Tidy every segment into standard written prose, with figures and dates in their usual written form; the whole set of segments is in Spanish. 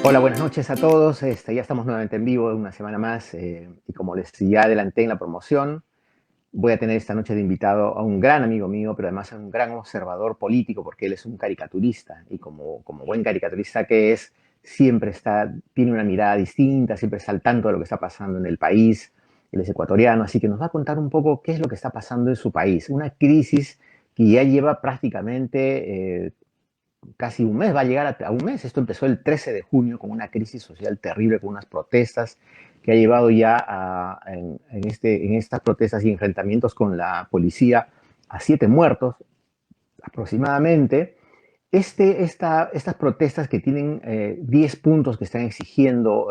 Hola, buenas noches a todos. Ya estamos nuevamente en vivo una semana más y como les ya adelanté en la promoción, voy a tener esta noche de invitado a un gran amigo mío, pero además a un gran observador político porque él es un caricaturista y como buen caricaturista que es, siempre tiene una mirada distinta, siempre está al tanto de lo que está pasando en el país. Él es ecuatoriano, así que nos va a contar un poco qué es lo que está pasando en su país. Una crisis que ya lleva prácticamente casi un mes, va a llegar a un mes. Esto empezó el 13 de junio con una crisis social terrible, con unas protestas que ha llevado ya en estas protestas y enfrentamientos con la policía a 7 muertos aproximadamente. Estas protestas que tienen 10 puntos que están exigiendo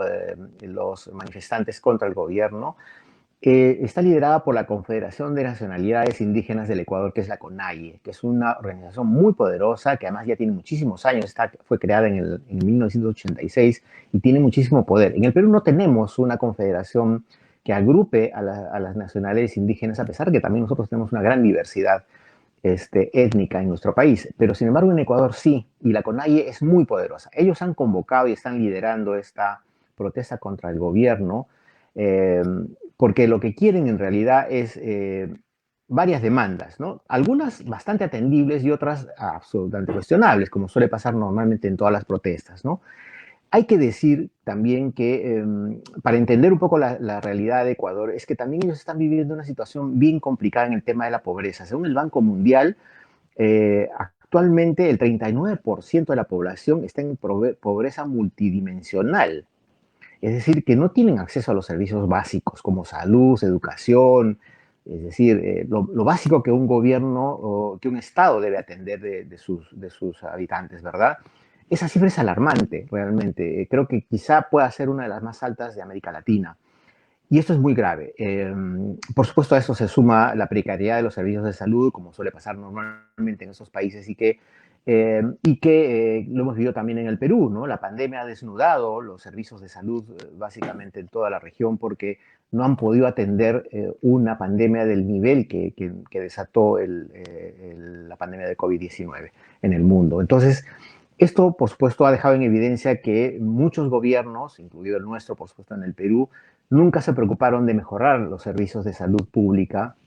los manifestantes contra el gobierno está liderada por la Confederación de Nacionalidades Indígenas del Ecuador, que es la CONAIE, que es una organización muy poderosa, que además ya tiene muchísimos años, fue creada en 1986 y tiene muchísimo poder. En el Perú no tenemos una confederación que agrupe a las nacionalidades indígenas, a pesar que también nosotros tenemos una gran diversidad étnica en nuestro país, pero sin embargo en Ecuador sí, y la CONAIE es muy poderosa. Ellos han convocado y están liderando esta protesta contra el gobierno, eh, porque lo que quieren en realidad es varias demandas, ¿no? Algunas bastante atendibles y otras absolutamente cuestionables, como suele pasar normalmente en todas las protestas, ¿no? Hay que decir también que, para entender un poco la realidad de Ecuador, es que también ellos están viviendo una situación bien complicada en el tema de la pobreza. Según el Banco Mundial, actualmente el 39% de la población está en pobreza multidimensional. Es decir, que no tienen acceso a los servicios básicos como salud, educación, es decir, lo básico que un gobierno o que un Estado debe atender de sus habitantes, ¿verdad? Esa cifra es alarmante, realmente. Creo que quizá pueda ser una de las más altas de América Latina. Y esto es muy grave. Por supuesto, a eso se suma la precariedad de los servicios de salud, como suele pasar normalmente en esos países, y que lo hemos vivido también en el Perú, ¿no? La pandemia ha desnudado los servicios de salud básicamente en toda la región porque no han podido atender una pandemia del nivel que desató la pandemia de COVID-19 en el mundo. Entonces, esto, por supuesto, ha dejado en evidencia que muchos gobiernos, incluido el nuestro, por supuesto, en el Perú, nunca se preocuparon de mejorar los servicios de salud pública.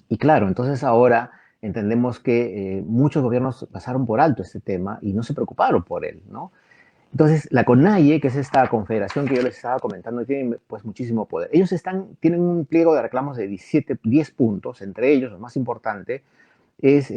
Y claro, entonces ahora entendemos que muchos gobiernos pasaron por alto este tema y no se preocuparon por él, ¿no? Entonces, la CONAIE, que es esta confederación que yo les estaba comentando, tiene pues muchísimo poder. Ellos tienen un pliego de reclamos de 10 puntos, entre ellos, lo más importante, es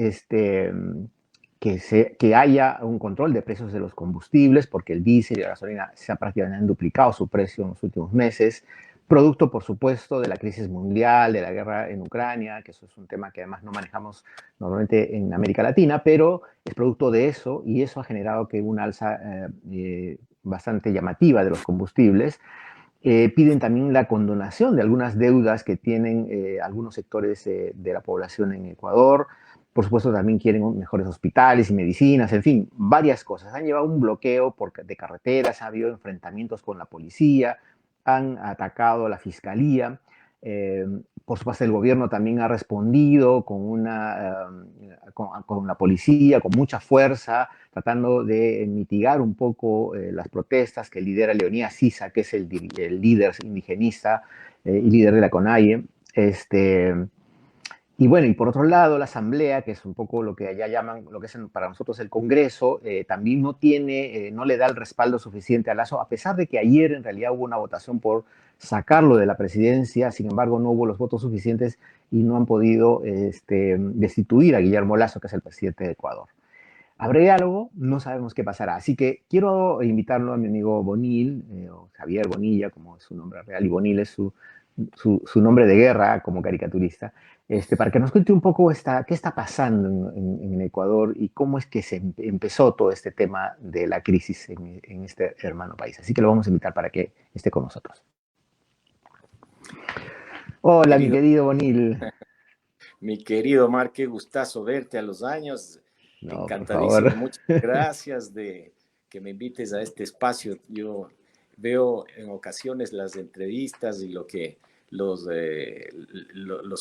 que haya un control de precios de los combustibles, porque el diésel y la gasolina se han prácticamente duplicado su precio en los últimos meses, producto, por supuesto, de la crisis mundial, de la guerra en Ucrania, que eso es un tema que además no manejamos normalmente en América Latina, pero es producto de eso y eso ha generado que una alza bastante llamativa de los combustibles. Piden también la condonación de algunas deudas que tienen algunos sectores de la población en Ecuador. Por supuesto, también quieren mejores hospitales y medicinas, en fin, varias cosas. Han llevado un bloqueo de carreteras, ha habido enfrentamientos con la policía, han atacado a la fiscalía. Eh, por supuesto, el gobierno también ha respondido con la policía, con mucha fuerza, tratando de mitigar un poco las protestas que lidera Leonidas Sisa, que es el líder indigenista y líder de la CONAIE. Y bueno, y por otro lado, la Asamblea, que es un poco lo que allá llaman, lo que es para nosotros el Congreso, también no le da el respaldo suficiente a Lazo, a pesar de que ayer en realidad hubo una votación por sacarlo de la presidencia, sin embargo no hubo los votos suficientes y no han podido destituir a Guillermo Lazo, que es el presidente de Ecuador. ¿Habrá diálogo? No sabemos qué pasará. Así que quiero invitarlo a mi amigo Bonil, o Javier Bonilla, como es su nombre real, y Bonil es su nombre de guerra como caricaturista, para que nos cuente un poco qué está pasando en Ecuador y cómo es que empezó todo este tema de la crisis en este hermano país. Así que lo vamos a invitar para que esté con nosotros. Hola, mi Querido, querido Bonil. mi querido Mar, qué gustazo verte a los años. No, por favor. Encantadísimo. Muchas gracias de que me invites a este espacio. Yo veo en ocasiones las entrevistas y los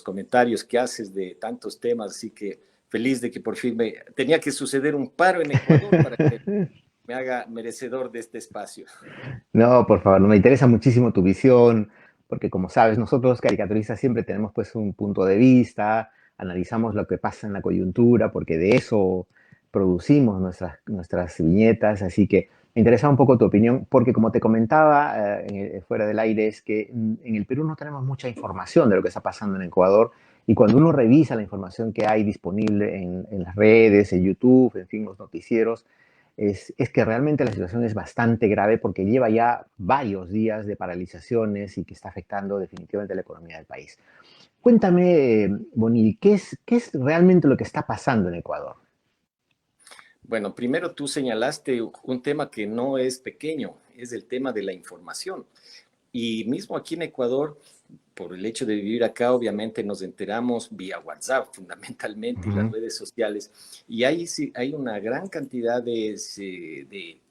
comentarios que haces de tantos temas, así que feliz de que por fin tenía que suceder un paro en Ecuador para que me haga merecedor de este espacio. No, por favor, me interesa muchísimo tu visión, porque como sabes, nosotros los caricaturistas siempre tenemos pues un punto de vista, analizamos lo que pasa en la coyuntura, porque de eso producimos nuestras viñetas, así que me interesa un poco tu opinión, porque como te comentaba fuera del aire, es que en el Perú no tenemos mucha información de lo que está pasando en Ecuador, y cuando uno revisa la información que hay disponible en las redes, en YouTube, en fin, los noticieros, es que realmente la situación es bastante grave porque lleva ya varios días de paralizaciones y que está afectando definitivamente la economía del país. Cuéntame, Bonil, qué es realmente lo que está pasando en Ecuador? Bueno, primero tú señalaste un tema que no es pequeño, es el tema de la información. Y mismo aquí en Ecuador, por el hecho de vivir acá, obviamente nos enteramos vía WhatsApp fundamentalmente y las Ujú, redes sociales. Y ahí sí hay una gran cantidad de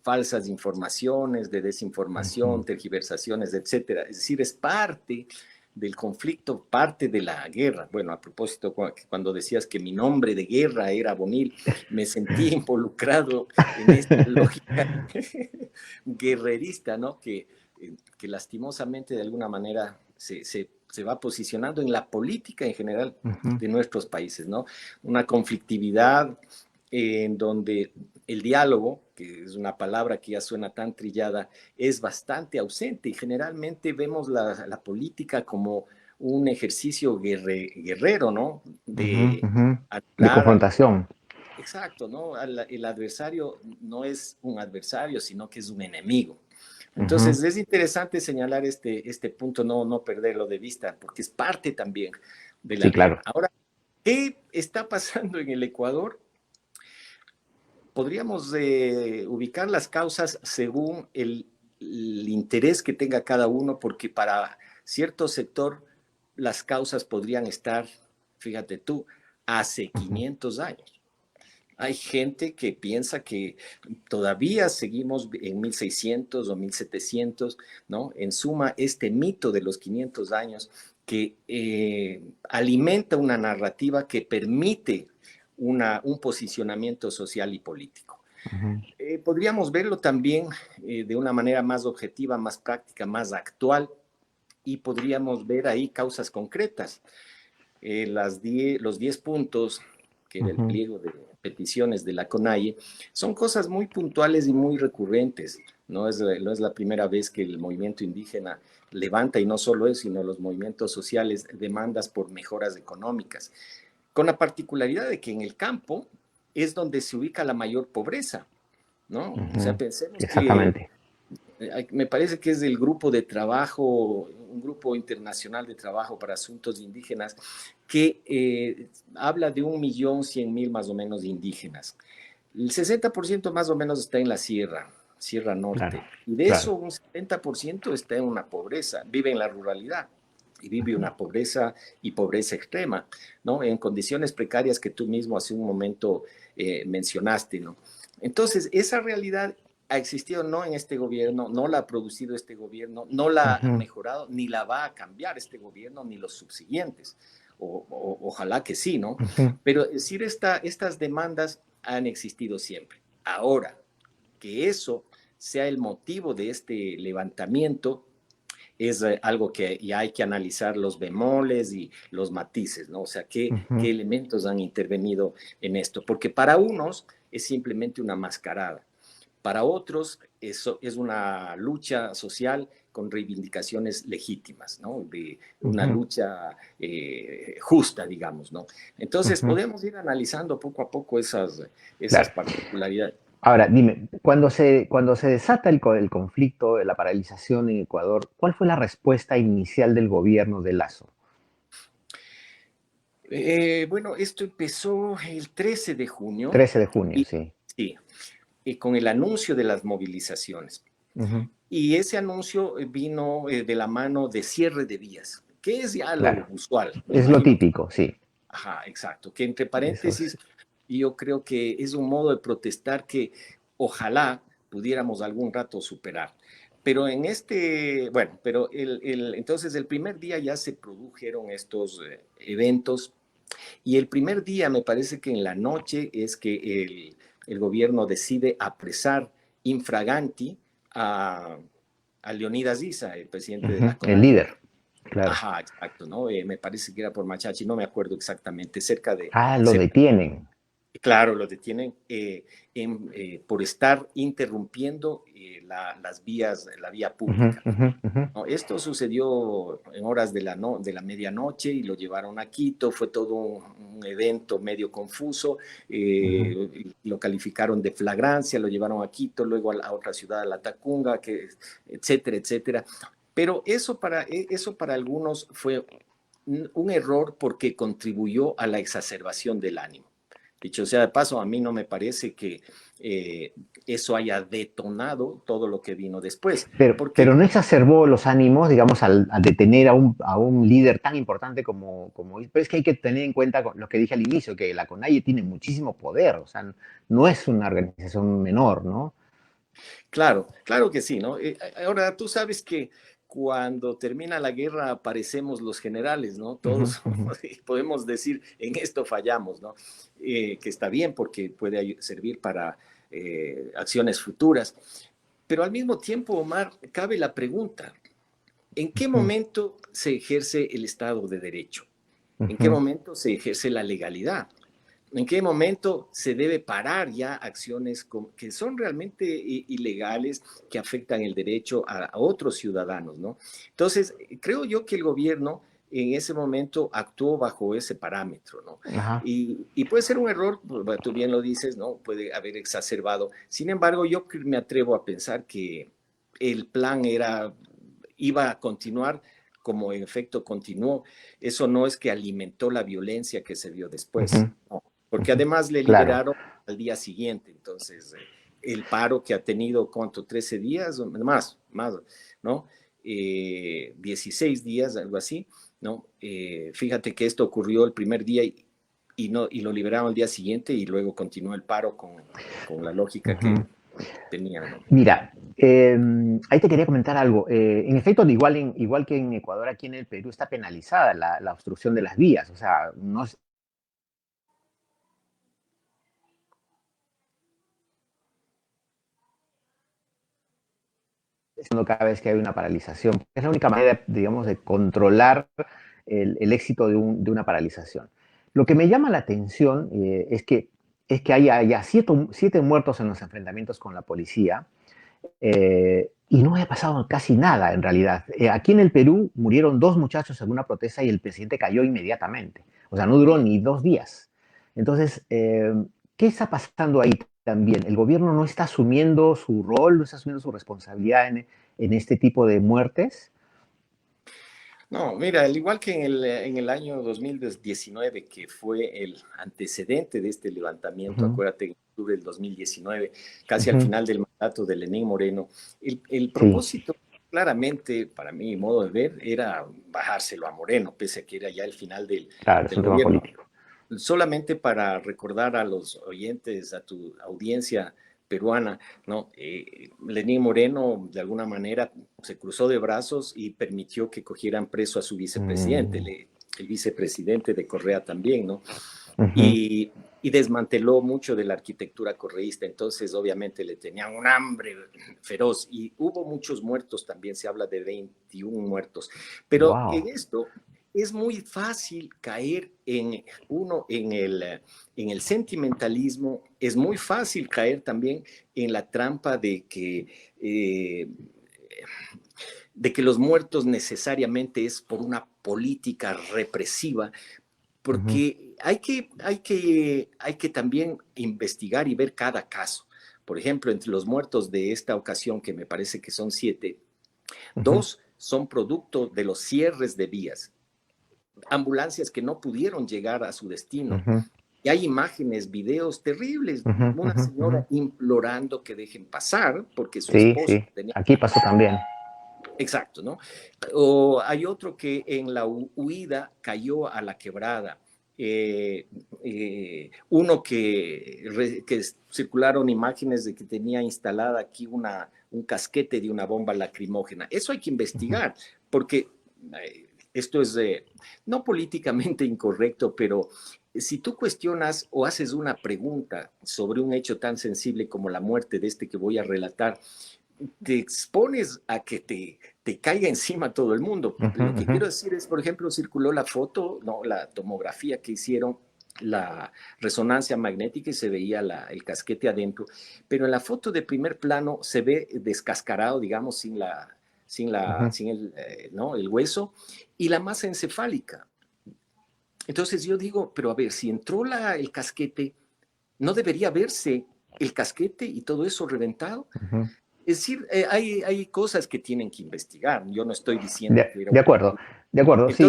falsas informaciones, de desinformación, ujú, tergiversaciones, etcétera. Es decir, es parte del conflicto, parte de la guerra. Bueno, a propósito, cuando decías que mi nombre de guerra era Bonil, me sentí involucrado en esta lógica guerrerista, ¿no? Que lastimosamente de alguna manera se va posicionando en la política en general ujú, de nuestros países, ¿no? Una conflictividad en donde el diálogo, que es una palabra que ya suena tan trillada, es bastante ausente y generalmente vemos la política como un ejercicio guerrero, ¿no? ujú, De ujú. De anular al... confrontación. Exacto, ¿no? El adversario no es un adversario, sino que es un enemigo. Ujú. Entonces es interesante señalar este punto, no perderlo de vista, porque es parte también de la Sí, claro. guerra. Ahora, ¿qué está pasando en el Ecuador? Podríamos ubicar las causas según el interés que tenga cada uno, porque para cierto sector las causas podrían estar, fíjate tú, hace Ujú, 500 años. Hay gente que piensa que todavía seguimos en 1600 o 1700, ¿no? En suma, este mito de los 500 años que alimenta una narrativa que permite un posicionamiento social y político. ujú, Podríamos verlo también de una manera más objetiva, más práctica, más actual, y podríamos ver ahí causas concretas. Los 10 puntos, que era el ujú, pliego de peticiones de la CONAIE, son cosas muy puntuales y muy recurrentes. No es la primera vez que el movimiento indígena levanta, y no solo eso, sino los movimientos sociales, demandas por mejoras económicas, con la particularidad de que en el campo es donde se ubica la mayor pobreza, ¿no? O sea, ujú. pensemos que Exactamente. me parece que es del grupo de trabajo, un grupo internacional de trabajo para asuntos indígenas, que habla de 1.100.000 más o menos de indígenas. El 60% más o menos está en la sierra, Sierra Claro, Norte, y de claro. eso un 70% está en una pobreza, vive en la ruralidad y vive una pobreza y pobreza extrema, ¿no? En condiciones precarias que tú mismo hace un momento mencionaste, ¿no? Entonces, esa realidad ha existido no en este gobierno, no la ha producido este gobierno, no la ha Ujú, mejorado, ni la va a cambiar este gobierno, ni los subsiguientes. Ojalá que sí, ¿no? ujú, Pero es decir, estas demandas han existido siempre. Ahora, que eso sea el motivo de este levantamiento es algo que ya hay que analizar los bemoles y los matices, ¿no? O sea, qué ujú. elementos han intervenido en esto, porque para unos es simplemente una mascarada, para otros eso es una lucha social con reivindicaciones legítimas, ¿no? De una Ujú, lucha justa, digamos, ¿no? Entonces ujú, podemos ir analizando poco a poco esas claro. particularidades. Ahora, dime, cuando se desata el conflicto, la paralización en Ecuador, ¿cuál fue la respuesta inicial del gobierno de Lazo? Bueno, esto empezó el 13 de junio 13 de junio, y, sí. sí, y con el anuncio de las movilizaciones. Ujú, Y ese anuncio vino de la mano de cierre de vías, que es ya lo claro. usual. Me Es lo imagino que, típico, sí. ajá, exacto, que entre Eso paréntesis, es. yo creo que es un modo de protestar que ojalá pudiéramos algún rato superar. Pero en bueno, pero entonces el primer día ya se produjeron estos eventos, y el primer día me parece que en la noche es que el gobierno decide apresar infraganti a Leonidas Issa, el presidente de la El CONAIE. líder, claro. Ajá, exacto, ¿no? Me parece que era por Machachi, no me acuerdo exactamente, Lo detienen. claro, lo detienen por estar interrumpiendo las vías, la vía pública. No, esto sucedió en horas de la medianoche y lo llevaron a Quito, fue todo un evento medio confuso, lo calificaron de flagrancia, lo llevaron a Quito, luego a otra ciudad, a La Tacunga, etcétera, etcétera. Pero eso para algunos fue un error porque contribuyó a la exacerbación del ánimo. Dicho sea de paso, a mí no me parece que eso haya detonado todo lo que vino después. Pero no exacerbó los ánimos, digamos, al detener a un líder tan importante como. Pero es que hay que tener en cuenta lo que dije al inicio, que la CONAIE tiene muchísimo poder, o sea, no es una organización menor, ¿no? Claro, claro que sí, ¿no? Ahora, tú sabes que cuando termina la guerra aparecemos los generales, ¿no? Todos podemos decir, en esto fallamos, ¿no? Que está bien porque puede servir para acciones futuras. Pero al mismo tiempo, Omar, cabe la pregunta, ¿en qué momento se ejerce el Estado de Derecho? ¿En qué momento se ejerce la legalidad? ¿En qué momento se debe parar ya acciones que son realmente ilegales, que afectan el derecho a otros ciudadanos, ¿no? Entonces, creo yo que el gobierno en ese momento actuó bajo ese parámetro, ¿no? Y puede ser un error, pues, tú bien lo dices, ¿no? Puede haber exacerbado. Sin embargo, yo me atrevo a pensar que el plan iba a continuar como en efecto continuó. Eso no es que alimentó la violencia que se vio después, no, porque además le Claro. liberaron al día siguiente. Entonces, el paro que ha tenido, ¿cuánto? 13 días, más, ¿no? 16 días, algo así, ¿no? Fíjate que esto ocurrió el primer día y lo liberaron al día siguiente y luego continuó el paro con la lógica que tenía, ¿no? Mira, ahí te quería comentar algo. En efecto, igual que en Ecuador, aquí en el Perú está penalizada la obstrucción de las vías. O sea, no es cada vez que hay una paralización. Es la única manera, digamos, de controlar el éxito de una paralización. Lo que me llama la atención es que haya ya 7 muertos en los enfrentamientos con la policía. Y no había pasado casi nada en realidad. Aquí en el Perú murieron 2 muchachos en una protesta y el presidente cayó inmediatamente. O sea, no duró ni 2 días. Entonces, ¿qué está pasando ahí también? El gobierno no está asumiendo su rol, no está asumiendo su responsabilidad en este tipo de muertes. No, mira, al igual que en el año 2019, que fue el antecedente de este levantamiento, acuérdate, en octubre del 2019, casi al final del mandato de Lenín Moreno, el propósito, claramente, para mí, modo de ver, era bajárselo a Moreno, pese a que era ya el final del Claro, es un tema gobierno. político. Solamente para recordar a los oyentes, a tu audiencia peruana, ¿no? Lenín Moreno, de alguna manera, se cruzó de brazos y permitió que cogieran preso a su vicepresidente, el vicepresidente de Correa también, ¿no? Y desmanteló mucho de la arquitectura correísta, entonces obviamente le tenían un hambre feroz y hubo muchos muertos también, se habla de 21 muertos, pero en esto es muy fácil caer en el sentimentalismo, es muy fácil caer también en la trampa de que los muertos necesariamente es por una política represiva, porque hay que también investigar y ver cada caso. Por ejemplo, entre los muertos de esta ocasión, que me parece que son 7, 2 son producto de los cierres de vías, ambulancias que no pudieron llegar a su destino. Y hay imágenes, videos terribles, una señora implorando que dejen pasar porque su esposo tenía... Aquí pasó también. Exacto, ¿no? O hay otro que en la huida cayó a la quebrada. Uno que circularon imágenes de que tenía instalada aquí un casquete de una bomba lacrimógena. Eso hay que investigar, porque esto es no políticamente incorrecto, pero si tú cuestionas o haces una pregunta sobre un hecho tan sensible como la muerte de este que voy a relatar, te expones a que te caiga encima todo el mundo. Ujú, Lo que ujú, quiero decir es, por ejemplo, circuló la foto, no, la tomografía que hicieron, la resonancia magnética y se veía el casquete adentro, pero en la foto de primer plano se ve descascarado, digamos, ujú. sin el, ¿no? el hueso y la masa encefálica. Entonces yo digo, pero a ver, si entró el casquete, ¿no debería verse el casquete y todo eso reventado? Ujú. Es decir, hay cosas que tienen que investigar. Yo no estoy diciendo De, que era de un... acuerdo, de acuerdo, sí.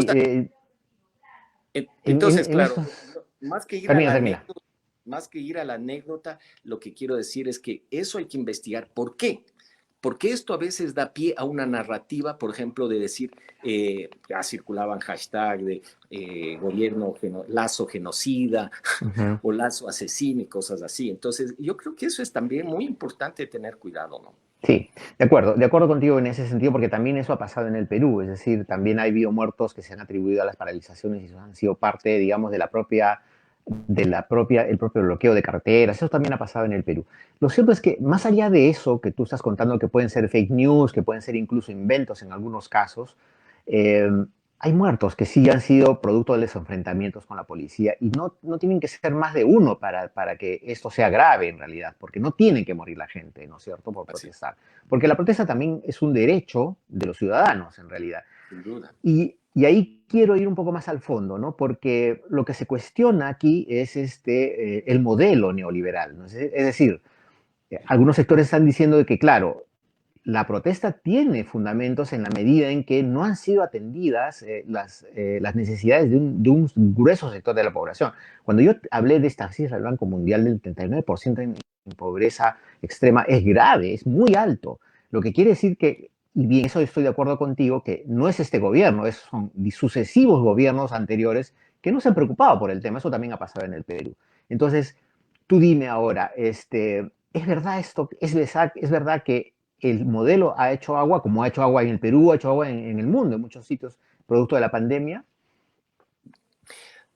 Entonces, En claro, estos... más que ir a Termina, la termina. anécdota, lo que quiero decir es que eso hay que investigar. ¿Por qué? Porque esto a veces da pie a una narrativa, por ejemplo, de decir, ya circulaban hashtag de Lazo genocida Ujú. o Lazo asesino y cosas así. Entonces, yo creo que eso es también muy importante tener cuidado, ¿no? Sí, de acuerdo contigo en ese sentido, porque también eso ha pasado en el Perú, es decir, también ha habido muertos que se han atribuido a las paralizaciones y eso han sido parte, digamos, el propio bloqueo de carreteras, eso también ha pasado en el Perú. Lo cierto es que más allá de eso que tú estás contando, que pueden ser fake news, que pueden ser incluso inventos en algunos casos, eh, hay muertos que sí han sido producto de los enfrentamientos con la policía y no tienen que ser más de uno para que esto sea grave en realidad, porque no tiene que morir la gente, ¿no es cierto?, por Así, protestar. Porque la protesta también es un derecho de los ciudadanos en realidad. sin duda. Y ahí quiero ir un poco más al fondo, ¿no? Porque lo que se cuestiona aquí es el modelo neoliberal, ¿no? Es decir, algunos sectores están diciendo de que, claro, la protesta tiene fundamentos en la medida en que no han sido atendidas las necesidades de un grueso sector de la población. Cuando yo hablé de esta cifra del Banco Mundial del 39% en pobreza extrema, es grave, es muy alto. Lo que quiere decir que, y bien, eso estoy de acuerdo contigo, que no es este gobierno, son sucesivos gobiernos anteriores que no se han preocupado por el tema. Eso también ha pasado en el Perú. Entonces, tú dime ahora, ¿es verdad esto? Es verdad que el modelo ha hecho agua, como ha hecho agua en el Perú, ha hecho agua en el mundo, en muchos sitios, producto de la pandemia?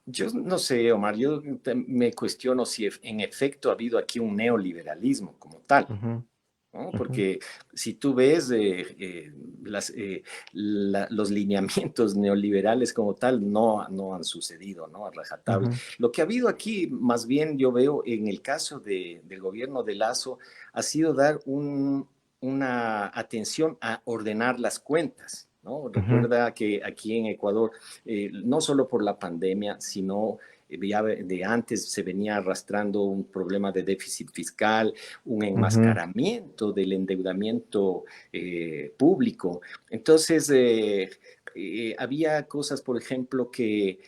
Yo no sé, Omar, me cuestiono si en efecto ha habido aquí un neoliberalismo como tal, Uh -huh, ¿no? uh -huh, Porque si tú ves los lineamientos neoliberales como tal, no han sucedido, ¿no? A uh rajatabla. -huh, Lo que ha habido aquí, más bien yo veo en el caso del gobierno de Lazo, ha sido dar una atención a ordenar las cuentas, ¿no? uh -huh, Recuerda que aquí en Ecuador, no solo por la pandemia, sino ya de antes se venía arrastrando un problema de déficit fiscal, un uh -huh, enmascaramiento del endeudamiento público. Entonces, había cosas, por ejemplo, que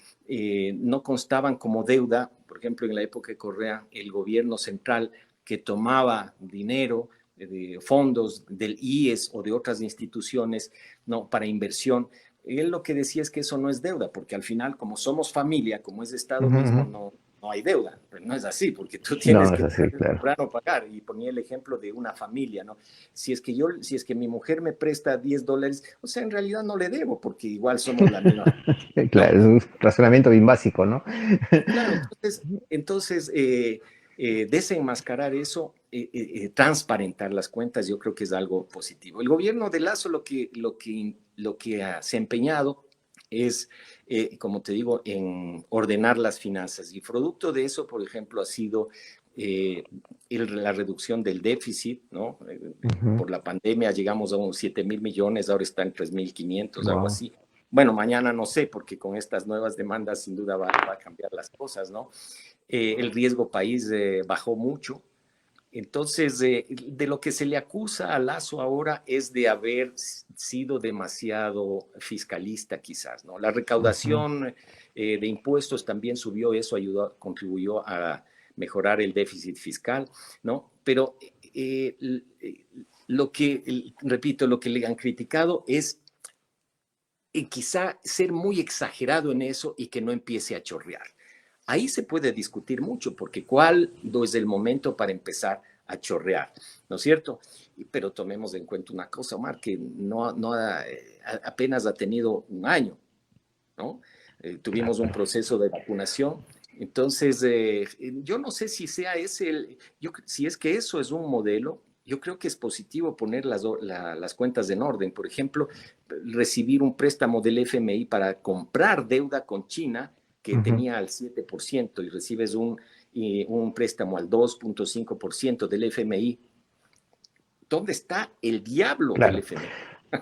no constaban como deuda. Por ejemplo, en la época de Correa, el gobierno central que tomaba dinero de fondos del IES o de otras instituciones, no, para inversión. Él lo que decía es que eso no es deuda, porque al final, como somos familia, como es uh Estado mismo, -huh. no hay deuda. Pero no es así, porque tú No, tienes no es que así, tarde o claro. temprano pagar. Y ponía el ejemplo de una familia, ¿no? Si es que mi mujer me presta $10, o sea, en realidad no le debo, porque igual somos la misma familia, ¿no? Claro, es un razonamiento bien básico, ¿no? Claro, entonces desenmascarar eso, transparentar las cuentas, yo creo que es algo positivo. El gobierno de Lazo lo que se ha empeñado es, como te digo, en ordenar las finanzas. Y producto de eso, por ejemplo, ha sido eh, la reducción del déficit, ¿no? Uh -huh. Por la pandemia llegamos a unos 7.000 millones, ahora está en 3.500, algo Wow. así. Bueno, mañana no sé, porque con estas nuevas demandas sin duda va a cambiar las cosas, ¿no? El riesgo país bajó mucho. Entonces, de lo que se le acusa a Lazo ahora es de haber sido demasiado fiscalista, quizás, ¿no? La Uh -huh. recaudación de impuestos también subió, eso contribuyó a mejorar el déficit fiscal, ¿no? Pero repito, lo que le han criticado es quizá ser muy exagerado en eso y que no empiece a chorrear. Ahí se puede discutir mucho, porque ¿cuándo es el momento para empezar a chorrear? ¿No es cierto? Pero tomemos en cuenta una cosa, Omar, que apenas ha tenido un año, ¿no? Tuvimos un proceso de vacunación Entonces, yo no sé si sea ese, si es que eso es un modelo, yo creo que es positivo poner las cuentas en orden. Por ejemplo, recibir un préstamo del FMI para comprar deuda con China que tenía al 7% y recibes un préstamo al 2,5% del FMI. ¿Dónde está el diablo del Claro. FMI?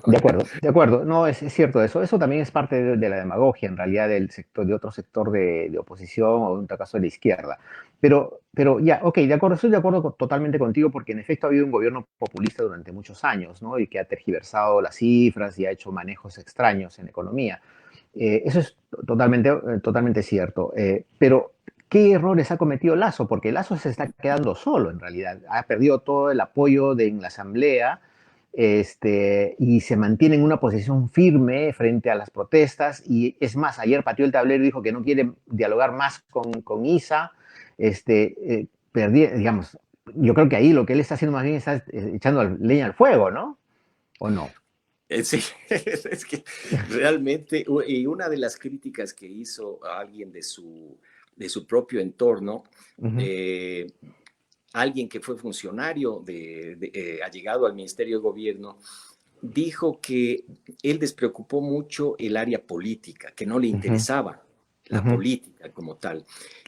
De acuerdo, de acuerdo. No, es cierto eso. Eso también es parte de la demagogia, en realidad, del sector, de otro sector de oposición o en otro caso de la izquierda. Pero ya, ok, de acuerdo, estoy de acuerdo totalmente contigo porque en efecto ha habido un gobierno populista durante muchos años, ¿no? Y que ha tergiversado las cifras y ha hecho manejos extraños en economía. Eso es totalmente cierto. Pero, ¿qué errores ha cometido Lasso? Porque Lasso se está quedando solo, en realidad. Ha perdido todo el apoyo en la Asamblea y se mantiene en una posición firme frente a las protestas. Y es más, ayer pateó el tablero y dijo que no quiere dialogar más con ISA. Digamos, yo creo que ahí lo que él está haciendo más bien está echando leña al fuego, ¿no? ¿O no? Sí, es que realmente, y una de las críticas que hizo a alguien de su propio entorno, Uh -huh. alguien que fue funcionario, ha llegado al Ministerio de Gobierno, dijo que él despreocupó mucho el área política, que no le Uh -huh. interesaba Uh la -huh. política como tal.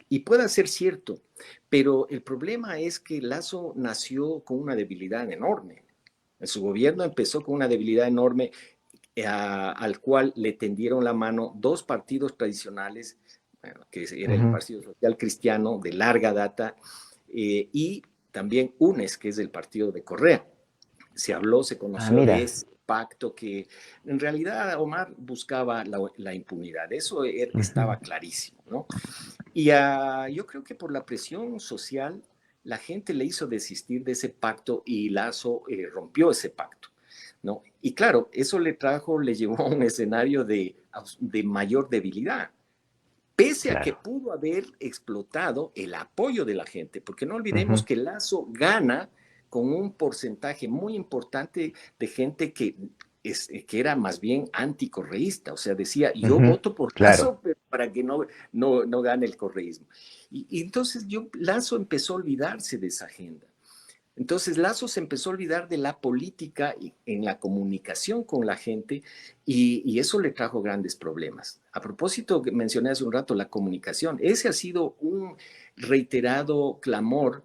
Y puede ser cierto, pero el problema es que Lasso nació con una debilidad enorme. Su gobierno empezó con una debilidad enorme al cual le tendieron la mano dos partidos tradicionales, bueno, que era el Partido Social Cristiano de larga data y también UNES, que es el partido de Correa. Se Ah, conoció de mira. ese pacto que en realidad Omar buscaba la impunidad, eso Uh -huh. estaba clarísimo, ¿no? Y yo creo que por la presión social, la gente le hizo desistir de ese pacto y Lazo rompió ese pacto, ¿no? Y claro, eso le llevó a un escenario de mayor debilidad, pese a que Claro. pudo haber explotado el apoyo de la gente, porque no Uh olvidemos -huh. que Lazo gana con un porcentaje muy importante de gente que era más bien anticorreísta, o sea, decía, Uh yo -huh. voto por Claro. Lazo para que no gane el correísmo. Y entonces Lazo empezó a olvidarse de esa agenda. Entonces Lazo se empezó a olvidar de la política en la comunicación con la gente y eso le trajo grandes problemas. A propósito, que mencioné hace un rato la comunicación, ese ha sido un reiterado clamor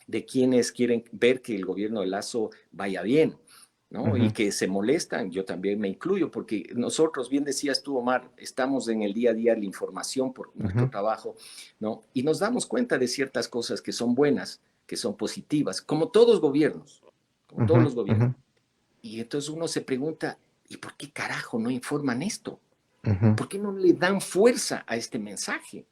de quienes quieren ver que el gobierno de Lazo vaya bien, Uh ¿no? Y -huh. que se molestan, yo también me incluyo, porque nosotros, bien decías tú, Omar, estamos en el día a día de la información por Uh nuestro -huh. trabajo, ¿no? Y nos damos cuenta de ciertas cosas que son buenas, que son positivas, como todos gobiernos, como Uh todos -huh. los Uh gobiernos. -huh. Y entonces uno se pregunta, ¿y por qué carajo no informan esto? Uh -huh. ¿Por qué no le dan fuerza a este mensaje?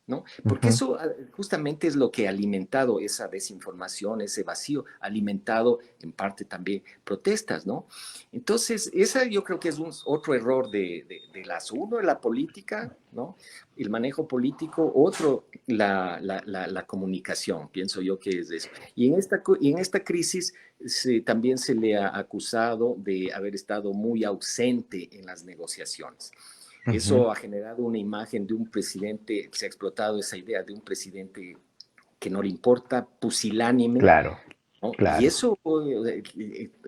¿No? Uh Porque -huh. eso justamente es lo que ha alimentado esa desinformación, ese vacío, ha alimentado en parte también protestas, ¿no? Entonces, esa yo creo que es otro error de las uno, de la política, ¿no? El manejo político, otro, la comunicación, pienso yo que es eso. Y en esta crisis también se le ha acusado de haber estado muy ausente en las negociaciones. Uh -huh. Eso ha generado una imagen de un presidente, se ha explotado esa idea de un presidente que no le importa, pusilánime, Claro, ¿no? Y claro. eso,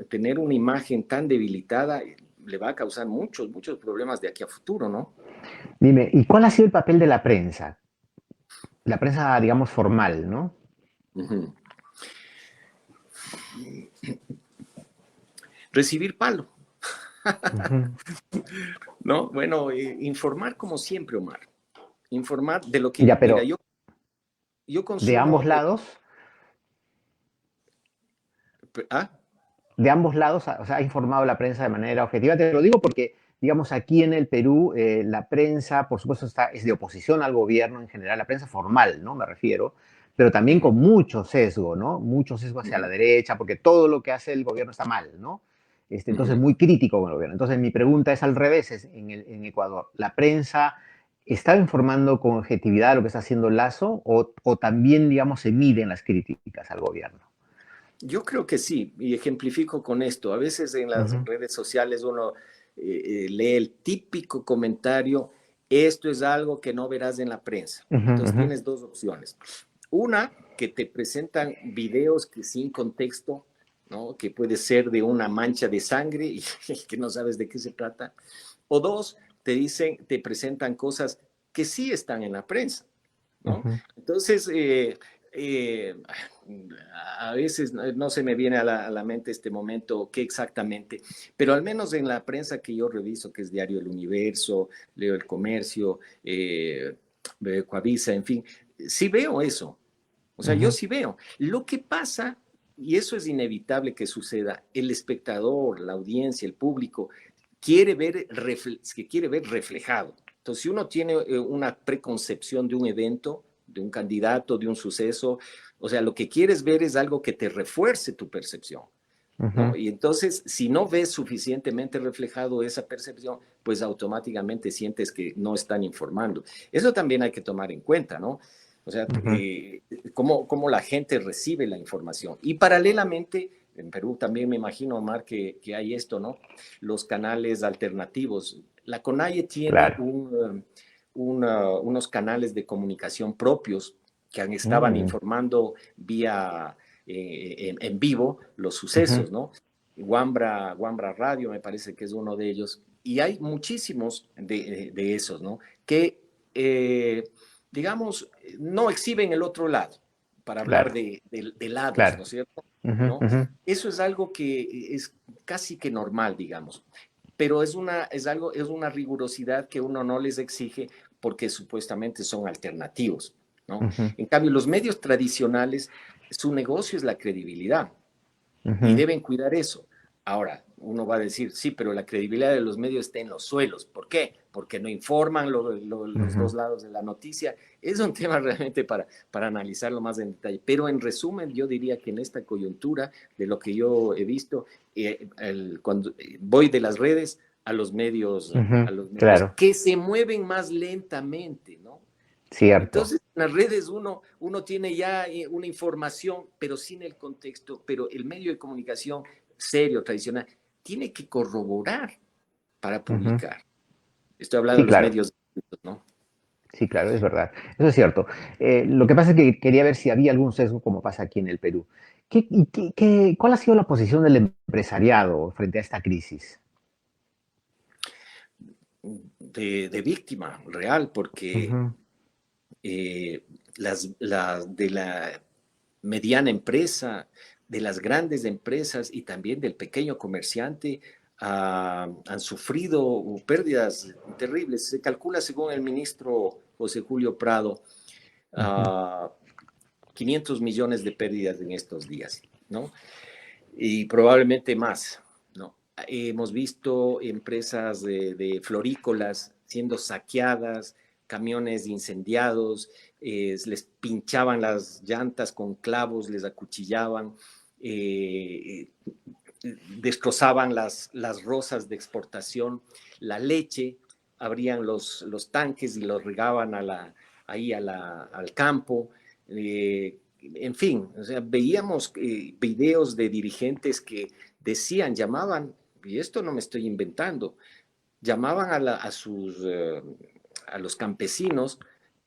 tener una imagen tan debilitada, le va a causar muchos, muchos problemas de aquí a futuro, ¿no? Dime, ¿y cuál ha sido el papel de la prensa? La prensa, digamos, formal, ¿no? Ujú. Recibir palo, Uh -huh. ¿no? Bueno, informar como siempre, Omar. Informar de lo que, Ya, mira, pero yo de ambos consumo, lados, ¿ah? o sea, ha informado la prensa de manera objetiva. Te lo digo porque, digamos, aquí en el Perú, la prensa, por supuesto, es de oposición al gobierno en general, la prensa formal, ¿no? Me refiero, pero también Ujú, con mucho sesgo, ¿no? Mucho sesgo hacia la ujú, derecha, porque todo lo que hace el gobierno está mal, ¿no? Entonces, ujú. muy crítico con el gobierno. Entonces, mi pregunta es al revés, en Ecuador. ¿La prensa está informando con objetividad lo que está haciendo Lazo o también, digamos, se miden las críticas al gobierno? Yo creo que sí, y ejemplifico con esto. A veces en Uh las -huh. redes sociales uno lee el típico comentario Esto es algo que no verás en la prensa. Ujú, Entonces ujú, tienes dos opciones. Una, que te presentan videos que sin contexto, ¿no? Que puede ser de una mancha de sangre y que no sabes de qué se trata. O dos, te presentan cosas que sí están en la prensa, ¿no? ujú, Entonces, eh, a veces no se me viene a la mente este momento qué exactamente, pero al menos en la prensa que yo reviso, que es Diario El Universo, leo El Comercio, Coavisa, en fin, sí veo eso. O sea, yo ujú, sí veo. Lo que pasa, y eso es inevitable que suceda, el espectador, la audiencia, el público, que quiere ver reflejado. Entonces, si uno tiene una preconcepción de un evento, de un candidato, de un suceso, o sea, lo que quieres ver es algo que te refuerce tu percepción, ¿no? ujú, Y entonces, si no ves suficientemente reflejado esa percepción, pues automáticamente sientes que no están informando. Eso también hay que tomar en cuenta, ¿no? O sea, ujú. cómo la gente recibe la información. Y paralelamente, en Perú también me imagino, Omar, que hay esto, ¿no? Los canales alternativos. La CONAIE tiene Claro. unos canales de comunicación propios que estaban Mm, informando vía en vivo los ujú, sucesos, ¿no? Wambra Radio me parece que es uno de ellos. Y hay muchísimos de esos, ¿no? Que, eh, digamos, no exhiben el otro lado, para hablar claro, de lados, ¿no claro. es cierto? Ujú, ¿No? ujú, Eso es algo que es casi que normal, digamos, pero es una rigurosidad que uno no les exige porque supuestamente son alternativos, ¿no? ujú, En cambio, los medios tradicionales, su negocio es la credibilidad y ujú, deben cuidar eso. Ahora, uno va a decir, sí, pero la credibilidad de los medios está en los suelos. ¿Por qué? Porque no informan los ujú. dos lados de la noticia. Es un tema realmente para analizarlo más en detalle. Pero en resumen, yo diría que en esta coyuntura de lo que yo he visto, cuando voy de las redes Ujú, a los medios claro, que se mueven más lentamente, ¿no? cierto. Entonces, en las redes uno tiene ya una información, pero sin el contexto, pero el medio de comunicación serio, tradicional, tiene que corroborar para Ujú. publicar. Estoy hablando Sí, de los claro, medios, ¿no? sí, claro, es verdad. Eso es cierto. Lo que pasa es que quería ver si había algún sesgo como pasa aquí en el Perú. ¿Cuál ha sido la posición del empresariado frente a esta crisis? De víctima real, porque Ujú, eh, de la mediana empresa, de las grandes empresas y también del pequeño comerciante han sufrido pérdidas terribles. Se calcula, según el ministro José Julio Prado, ujú, uh, 500 millones de pérdidas en estos días, ¿no? Y probablemente más, ¿no? Hemos visto empresas florícolas siendo saqueadas, camiones incendiados, les pinchaban las llantas con clavos, les acuchillaban, eh, destrozaban las rosas de exportación, la leche, abrían los tanques y los regaban ahí al campo. En fin, o sea, veíamos videos de dirigentes que decían, llamaban, y esto no me estoy inventando, llamaban a los campesinos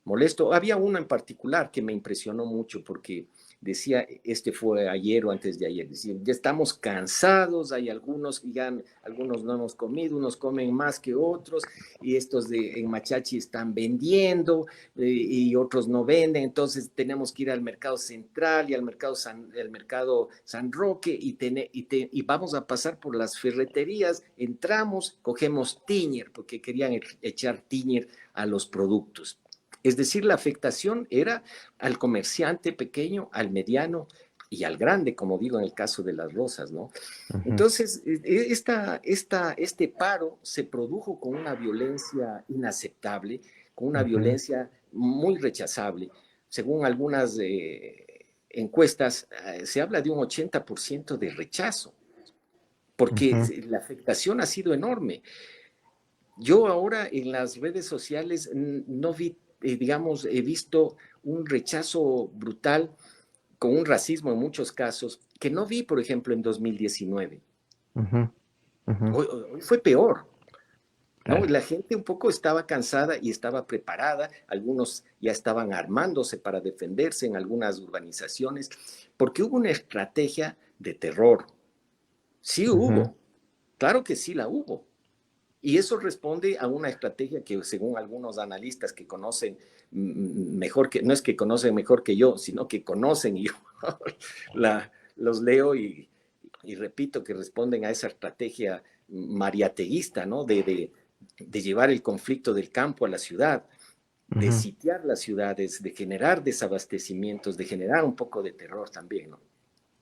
molesto. Había uno en particular que me impresionó mucho porque decía, este fue ayer o antes de ayer, decía, ya estamos cansados, hay algunos que ya, algunos no hemos comido, unos comen más que otros, y estos en Machachi están vendiendo y otros no venden, entonces tenemos que ir al mercado central y el mercado San Roque y vamos a pasar por las ferreterías, entramos, cogemos tiñer, porque querían echar tiñer a los productos. Es decir, la afectación era al comerciante pequeño, al mediano y al grande, como digo en el caso de las rosas, ¿no? ujú, Entonces, este paro se produjo con una violencia inaceptable, con una ujú, violencia muy rechazable. Según algunas encuestas, se habla de un 80% de rechazo, porque ujú. la afectación ha sido enorme. Yo ahora en las redes sociales no vi, digamos, he visto un rechazo brutal con un racismo en muchos casos que no vi, por ejemplo, en 2019. Ujú, ujú. Hoy fue peor. ¿no? Y claro. la gente un poco estaba cansada y estaba preparada, algunos ya estaban armándose para defenderse en algunas urbanizaciones, porque hubo una estrategia de terror. Sí Ujú. hubo, claro que sí la hubo. Y eso responde a una estrategia que según algunos analistas que conocen mejor que, no es que conocen mejor que yo, sino que conocen y yo los leo y repito que responden a esa estrategia mariateguista, ¿no? De llevar el conflicto del campo a la ciudad, de Ujú. sitiar las ciudades, de generar desabastecimientos, de generar un poco de terror también, ¿no?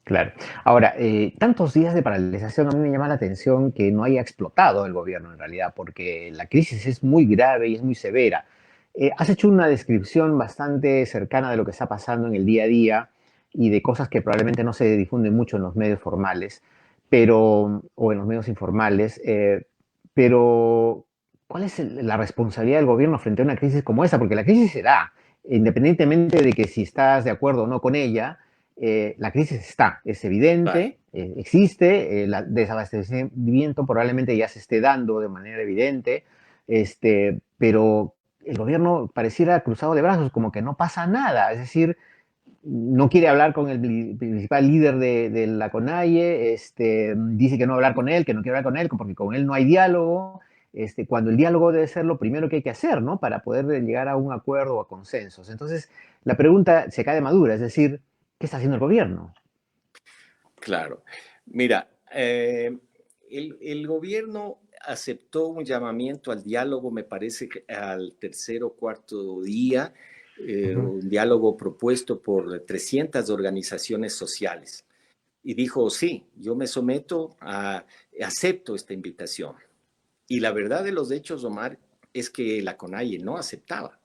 Claro. Ahora, tantos días de paralización, a mí me llama la atención que no haya explotado el gobierno en realidad, porque la crisis es muy grave y es muy severa. Has hecho una descripción bastante cercana de lo que está pasando en el día a día y de cosas que probablemente no se difunden mucho en los medios formales, o en los medios informales, pero ¿cuál es la responsabilidad del gobierno frente a una crisis como esa? Porque la crisis se da, independientemente de que si estás de acuerdo o no con ella, la crisis está, es Claro. evidente, existe, el desabastecimiento probablemente ya se esté dando de manera evidente, pero el gobierno pareciera cruzado de brazos, como que no pasa nada, es decir, no quiere hablar con el principal líder de la CONAIE, dice que no va a hablar con él, que no quiere hablar con él, porque con él no hay diálogo, cuando el diálogo debe ser lo primero que hay que hacer, ¿no? Para poder llegar a un acuerdo o a consensos. Entonces, la pregunta se cae de madura, es decir, ¿qué está haciendo el gobierno? Claro. Mira, el gobierno aceptó un llamamiento al diálogo, me parece que al tercer o cuarto día, Ujú. un diálogo propuesto por 300 organizaciones sociales. Y dijo, sí, yo me someto acepto esta invitación. Y la verdad de los hechos, Omar, es que la CONAIE no aceptaba.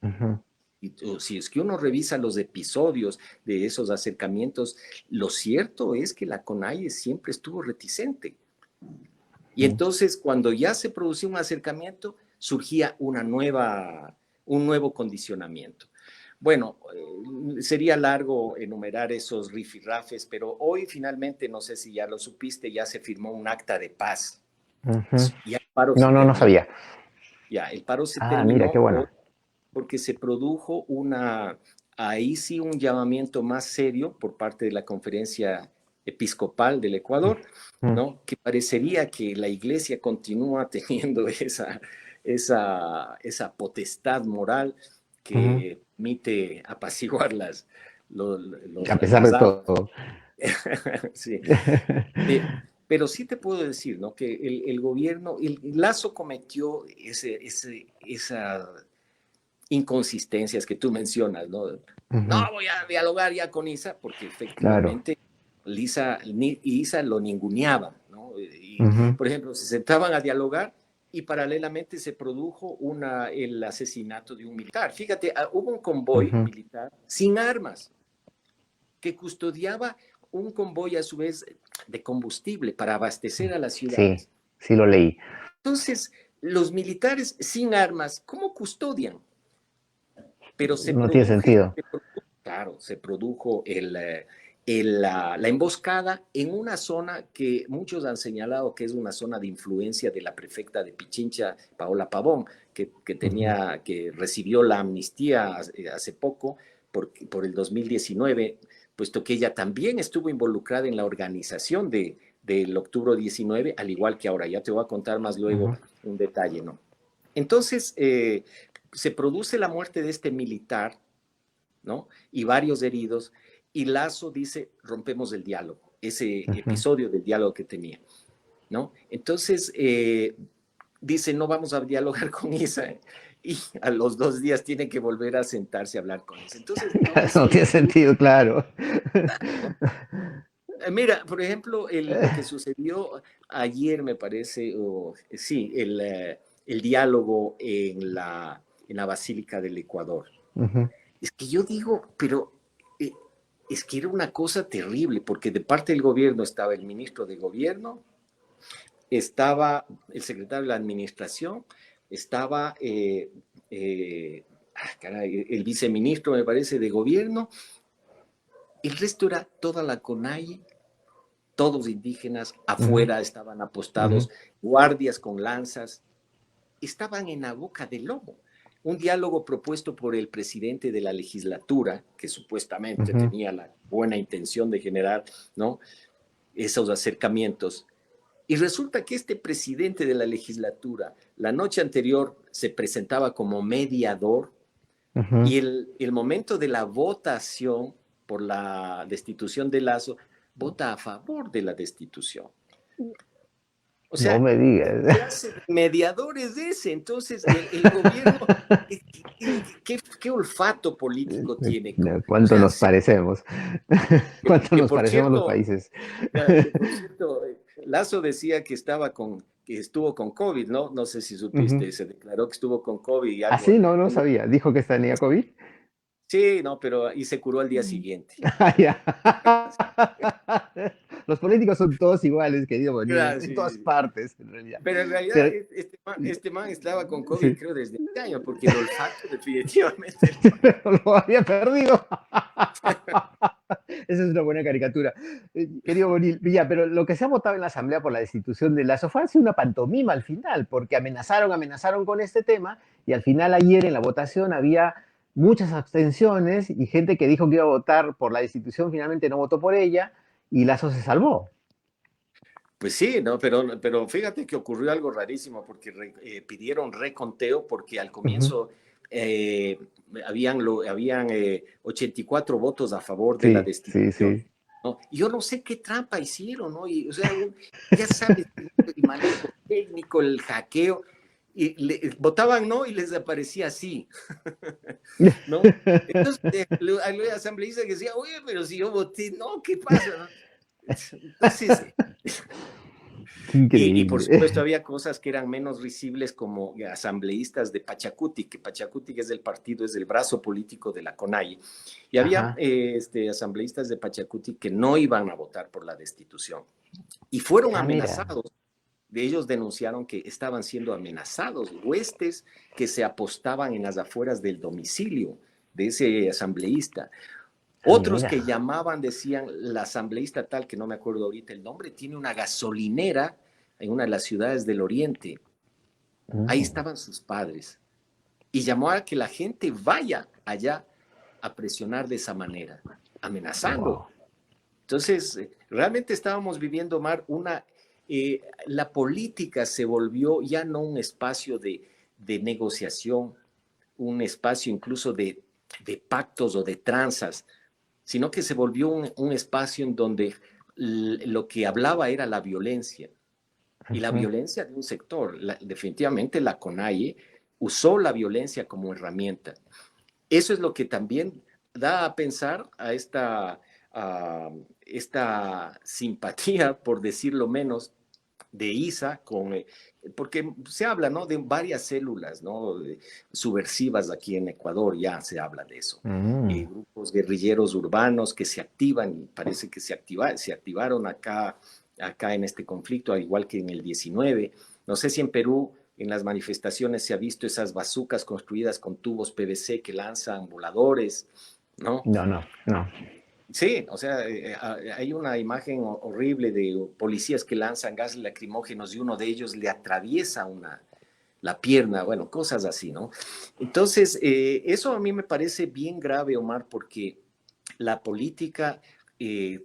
Ujú. Y si es que uno revisa los episodios de esos acercamientos, lo cierto es que la CONAIE siempre estuvo reticente. Y Ujú. entonces, cuando ya se producía un acercamiento, surgía un nuevo condicionamiento. Bueno, sería largo enumerar esos rifirrafes, pero hoy finalmente, no sé si ya lo supiste, ya se firmó un acta de paz. Ujú. Ya el paro se No, no, no terminó. sabía. Ya, el paro se Ah, mira, qué terminó bueno. hoy porque se produjo ahí sí un llamamiento más serio por parte de la Conferencia Episcopal del Ecuador, Ujú. ¿no? Que parecería que la iglesia continúa teniendo esa potestad moral Ujú. que permite apaciguar A pesar las de aguas. todo. Sí. Pero sí te puedo decir, ¿no? Que el gobierno, el Lazo cometió esas inconsistencias que tú mencionas, ¿no? No Ujú. voy a dialogar ya con Isa, porque Claro. efectivamente Isa lo ninguneaba, ¿no? Y, Ujú. por ejemplo, se sentaban a dialogar y paralelamente se produjo el asesinato de un militar. Fíjate, hubo un convoy Ujú. militar sin armas que custodiaba un convoy a su vez de combustible para abastecer a las Sí, ciudades. sí lo leí. Entonces, los militares sin armas, ¿cómo custodian? Pero No tiene sentido. claro, se produjo la emboscada en una zona que muchos han señalado que es una zona de influencia de la prefecta de Pichincha, Paola Pavón, Ujú. que recibió la amnistía hace poco por el 2019, puesto que ella también estuvo involucrada en la organización del octubre 19, al igual que ahora. Ya te voy a contar más luego Ujú. un detalle, ¿no? Entonces, se produce la muerte de este militar, ¿no? Y varios heridos, y Lazo dice, rompemos el diálogo, ese Ujú. episodio del diálogo que tenía, ¿no? Entonces, dice, no vamos a dialogar con Isa, ¿eh? Y a los 2 días tiene que volver a sentarse a hablar con Isa. Entonces, no es No tiene solo... sentido, claro. Mira, por ejemplo, lo que sucedió ayer, me parece, sí, el diálogo en la Basílica del Ecuador. Ujú. Es que yo digo, pero eh, es que era una cosa terrible, porque de parte del gobierno estaba el ministro de gobierno, estaba el secretario de la administración, estaba caray, el viceministro, me parece, de gobierno, el resto era toda la CONAIE, todos indígenas, Ujú. afuera estaban Ujú. apostados guardias con lanzas, estaban en la boca del lobo. Un diálogo propuesto por el presidente de la legislatura, que supuestamente tenía la buena intención de generar, ¿no?, esos acercamientos. Y resulta que este presidente de la legislatura, la noche anterior, se presentaba como mediador, y el momento de la votación por la destitución de Lazo, vota a favor de la destitución. O No sea, me ¿qué digas. clase de mediador es ese? Entonces, el gobierno, ¿qué olfato político tiene? O ¿Cuánto sea, nos parecemos? ¿Cuánto que nos por parecemos los cierto, países? que por cierto, Lazo decía que que estuvo con COVID, ¿no? No sé si supiste, se declaró que estuvo con COVID y ¿Ah, algo. sí? No, no sabía. Dijo que tenía COVID. Sí, no, pero y se curó al día siguiente. Ah, ya. Los políticos son todos iguales, querido Bonilla, Claro, en sí, todas sí, sí. partes, en realidad. Pero en realidad Pero, este man estaba con COVID sí, creo desde hace años, porque el olfato definitivamente pero lo había perdido. Esa es una buena caricatura. Querido Bonilla, pero lo que se ha votado en la Asamblea por la destitución de Lazo fue así una pantomima al final, porque amenazaron con este tema, y al final ayer en la votación había muchas abstenciones y gente que dijo que iba a votar por la destitución finalmente no votó por ella y Lazo se salvó. Pues sí, ¿no? Pero fíjate que ocurrió algo rarísimo porque pidieron reconteo porque al Uh -huh. comienzo eh, habían 84 votos a favor de la Sí, sí, destitución, sí. ¿no? Y yo no sé qué trampa hicieron, ¿no? Y, o sea, ya sabes, el manejo técnico, el hackeo, y votaban no y les aparecía sí, ¿no? Entonces, el asambleísta que decía, oye, pero si yo voté, no, ¿qué pasa? ¿No? Entonces, Qué y por supuesto increíble. había cosas que eran menos risibles como asambleístas de Pachacuti, que Pachacuti es del partido, es el brazo político de la CONAIE, y había Ajá. asambleístas de Pachacuti que no iban a votar por la destitución y fueron Ah, mira. amenazados. De ellos denunciaron que estaban siendo amenazados, huestes que se apostaban en las afueras del domicilio de ese asambleísta. Ah, Otros mira. que llamaban, decían, la asambleísta tal, que no me acuerdo ahorita el nombre, tiene una gasolinera en una de las ciudades del oriente. Ahí Mm. estaban sus padres. Y llamó a que la gente vaya allá a presionar de esa manera, amenazando. Wow. Entonces, realmente estábamos viviendo, Mar, la política se volvió ya no un espacio de negociación, un espacio incluso de pactos o de tranzas, sino que se volvió un espacio en donde lo que hablaba era la violencia, y la Ujú. violencia de un sector. Definitivamente la CONAIE usó la violencia como herramienta. Eso es lo que también da a pensar esta simpatía, por decirlo menos, de ISA porque se habla, ¿no?, de varias células, ¿no?, subversivas aquí en Ecuador, ya se habla de eso. Mm. Grupos guerrilleros urbanos que se activan, y parece que se activaron acá en este conflicto, al igual que en el 19. No sé si en Perú, en las manifestaciones, se ha visto esas bazucas construidas con tubos PVC que lanzan voladores, ¿no? No, no, no. Sí, o sea, hay una imagen horrible de policías que lanzan gases lacrimógenos y uno de ellos le atraviesa la pierna, bueno, cosas así, ¿no? Entonces, eso a mí me parece bien grave, Omar, porque la política,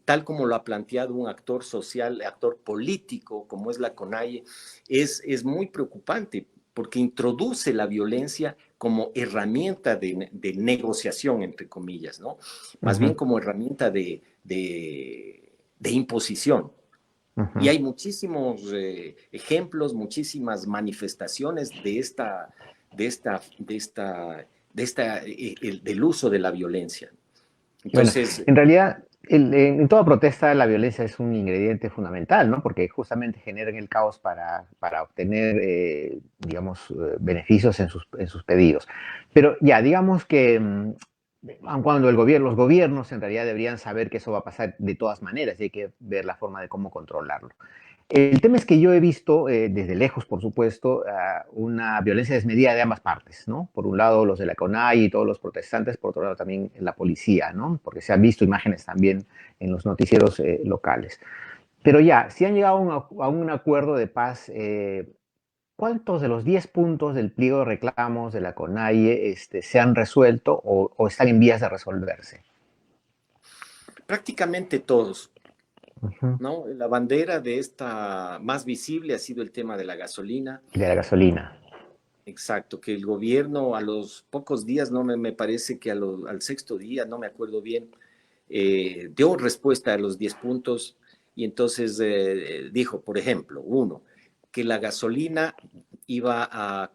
tal como lo ha planteado un actor social, actor político, como es la CONAIE, es muy preocupante porque introduce la violencia como herramienta de negociación, entre comillas, ¿no? Más bien Ujú, como herramienta de imposición. Y ujú. hay muchísimos ejemplos, muchísimas manifestaciones del uso de la violencia. Bueno, Entonces, en realidad, en toda protesta la violencia es un ingrediente fundamental, ¿no? Porque justamente generan el caos para obtener, digamos, beneficios en sus pedidos. Pero ya, digamos que aun cuando los gobiernos en realidad deberían saber que eso va a pasar de todas maneras y hay que ver la forma de cómo controlarlo. El tema es que yo he visto, desde lejos, por supuesto, una violencia desmedida de ambas partes, ¿no? Por un lado los de la CONAI y todos los protestantes, por otro lado también la policía, ¿no? Porque se han visto imágenes también en los noticieros locales. Pero ya, si han llegado a un acuerdo de paz, ¿cuántos de los 10 puntos del pliego de reclamos de la CONAIE se han resuelto o están en vías de resolverse? Prácticamente todos, Ujú. ¿no? La bandera de esta más visible ha sido el tema de la gasolina. De la gasolina. Exacto, que el gobierno a los pocos días, no me parece que al sexto día, no me acuerdo bien, dio respuesta a los 10 puntos y entonces dijo, por ejemplo, uno, que la gasolina iba a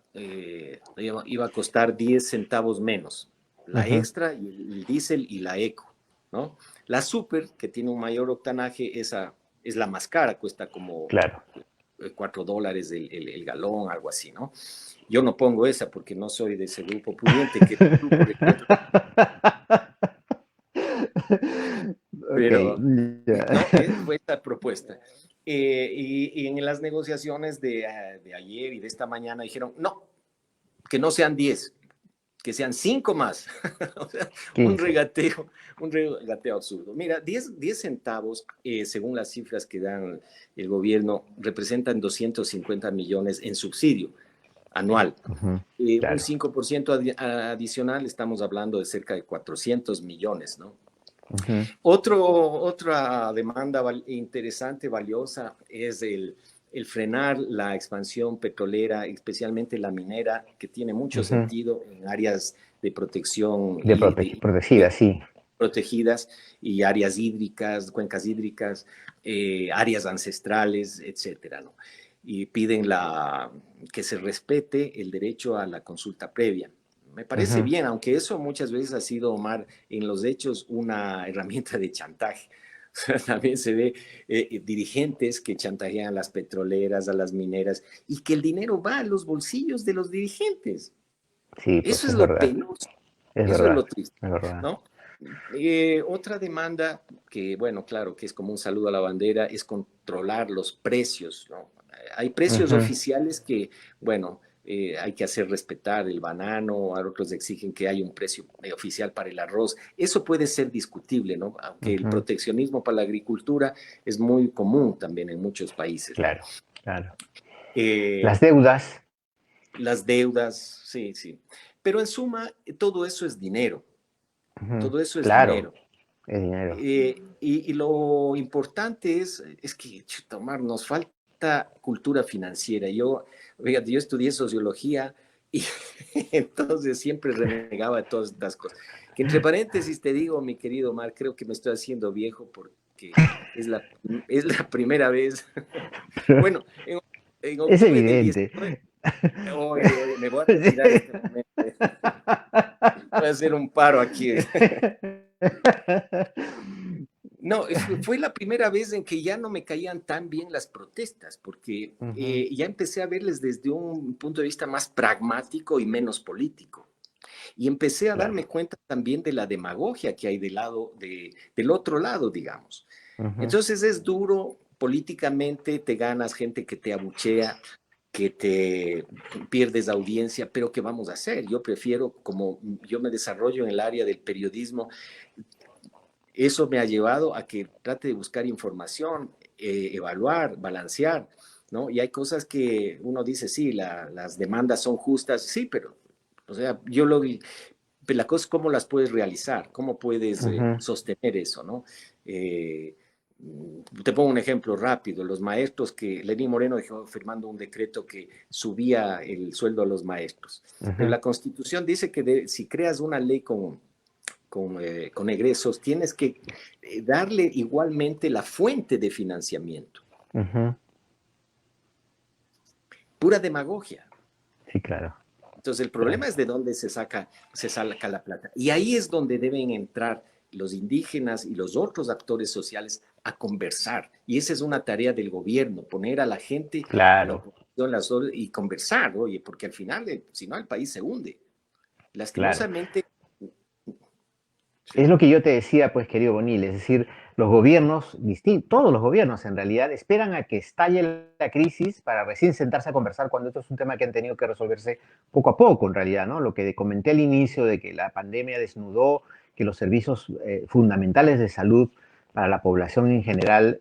costar 10 centavos menos, la Ujú. extra y el diésel y la eco, ¿no? La super, que tiene un mayor octanaje, esa es la más cara, cuesta como Claro. $4 el galón, algo así, ¿no? Yo no pongo esa porque no soy de ese grupo pudiente que tú, por ejemplo, Ok, pero ya. no, fue esta propuesta. Y en las negociaciones de ayer y de esta mañana dijeron, no, que no sean 10, que sean 5 más. O sea, 15. un regateo absurdo. Mira, 10 centavos, según las cifras que dan el gobierno, representan 250 millones en subsidio anual. Ujú. Un Claro. 5% adicional, estamos hablando de cerca de 400 millones, ¿no? Ujú. Otra demanda interesante, valiosa, es el frenar la expansión petrolera, especialmente la minera, que tiene mucho Ujú. sentido en áreas de protección De protegida, sí. protegidas y áreas hídricas, cuencas hídricas, áreas ancestrales, etcétera, ¿no? Y piden que se respete el derecho a la consulta previa. Me parece Ujú. bien, aunque eso muchas veces ha sido, Omar, en los hechos una herramienta de chantaje. También se ve dirigentes que chantajean a las petroleras, a las mineras, y que el dinero va a los bolsillos de los dirigentes. Sí, pues Eso es es lo verdad. penoso, Es eso es verdad. lo triste, Es verdad. ¿no? Otra demanda que, bueno, claro, que es como un saludo a la bandera, es controlar los precios, ¿no? Hay precios Ujú. oficiales que, bueno, hay que hacer respetar el banano, otros exigen que haya un precio oficial para el arroz. Eso puede ser discutible, ¿no? Aunque el Ujú. proteccionismo para la agricultura es muy común también en muchos países, ¿no? Claro, claro. Eh, Las deudas. las deudas, sí, sí. Pero en suma, todo eso es dinero, Ujú. todo eso es Claro, dinero. es dinero. Y lo importante es que, chuta, Omar, nos falta cultura financiera. Fíjate, yo estudié sociología y entonces siempre renegaba de todas estas cosas. Que entre paréntesis te digo, mi querido Omar, creo que me estoy haciendo viejo porque es la, es la primera vez. Pero Bueno, en es octubre del evidente. 19, oye, oye, me voy a retirar este momento. Voy a hacer un paro aquí. No, fue la primera vez en que ya no me caían tan bien las protestas, porque Ujú. ya empecé a verles desde un punto de vista más pragmático y menos político. Y empecé a Claro. darme cuenta también de la demagogia que hay del otro lado, digamos. Ujú. Entonces es duro políticamente, te ganas gente que te abuchea, que te pierdes audiencia, pero ¿qué vamos a hacer? Yo prefiero, como yo me desarrollo en el área del periodismo, eso me ha llevado a que trate de buscar información, evaluar, balancear, ¿no? Y hay cosas que uno dice, sí, las demandas son justas, sí, pero, o sea, pero la cosa es cómo las puedes realizar, cómo puedes Ujú. sostener eso, ¿no? Te pongo un ejemplo rápido, los maestros que Lenín Moreno dejó firmando un decreto que subía el sueldo a los maestros, pero Ujú. la Constitución dice que si creas una ley con egresos, tienes que darle igualmente la fuente de financiamiento. Ujú. Pura demagogia. Sí, claro, Entonces, el claro. problema es de dónde se saca la plata. Y ahí es donde deben entrar los indígenas y los otros actores sociales a conversar. Y esa es una tarea del gobierno, poner a la gente, a la Claro, oposición, y conversar, oye, porque al final, si no, el país se hunde. claro. Lastimosamente, Es sí, lo que yo te decía, pues, querido Bonil, es decir, los gobiernos, todos los gobiernos en realidad, esperan a que estalle la crisis para recién sentarse a conversar cuando esto es un tema que han tenido que resolverse poco a poco, en realidad, ¿no? Lo que comenté al inicio de que la pandemia desnudó que los servicios fundamentales de salud para la población en general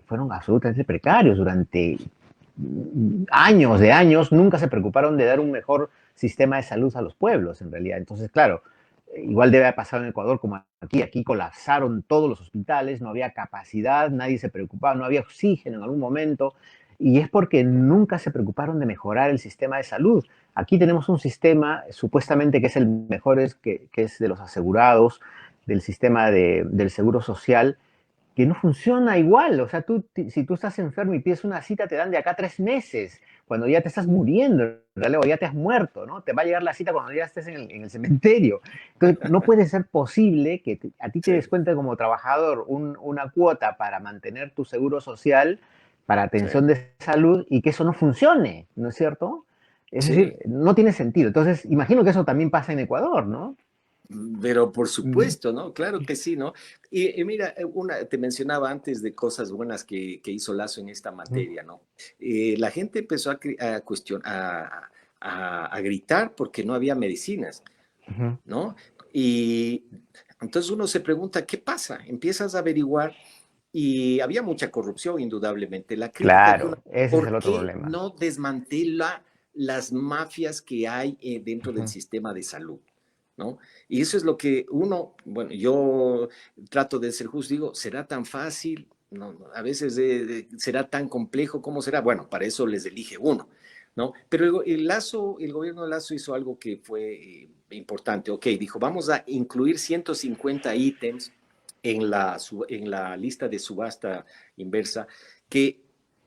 fueron absolutamente precarios durante años de años nunca se preocuparon de dar un mejor sistema de salud a los pueblos, en realidad. Entonces, claro, igual debe haber pasado en Ecuador como aquí. Aquí colapsaron todos los hospitales, no había capacidad, nadie se preocupaba, no había oxígeno en algún momento. Y es porque nunca se preocuparon de mejorar el sistema de salud. Aquí tenemos un sistema supuestamente que es el mejor, que es de los asegurados, del sistema del seguro social, que no funciona igual. O sea, si tú estás enfermo y pides una cita, te dan de acá 3 meses, cuando ya te estás muriendo, en realidad, o ya te has muerto, ¿no? Te va a llegar la cita cuando ya estés en el cementerio. Entonces, no puede ser posible que a ti te Sí, descuente como trabajador una cuota para mantener tu seguro social, para sí, atención de salud, y que eso no funcione, ¿no es cierto? Es decir, sí. no tiene sentido. Entonces, imagino que eso también pasa en Ecuador, ¿no? Pero por Mm, supuesto, ¿no? Claro que sí, ¿no? Y mira, te mencionaba antes de cosas buenas que hizo Lazo en esta mm, materia, ¿no? La gente empezó a cuestionar, a gritar porque no había medicinas, ujú. ¿no? Y entonces uno se pregunta, ¿qué pasa? Empiezas a averiguar y había mucha corrupción, indudablemente. La crítica que uno, Claro, ese es el ¿por otro qué problema. no desmantela las mafias que hay dentro del Ujú, sistema de salud? ¿No? Y eso es lo que uno, bueno, yo trato de ser justo, digo, ¿será tan fácil? No, a veces será tan complejo, ¿cómo será? Bueno, para eso les elige uno, ¿no? Pero el gobierno de Lazo hizo algo que fue importante, ok, dijo, vamos a incluir 150 ítems en la lista de subasta inversa, que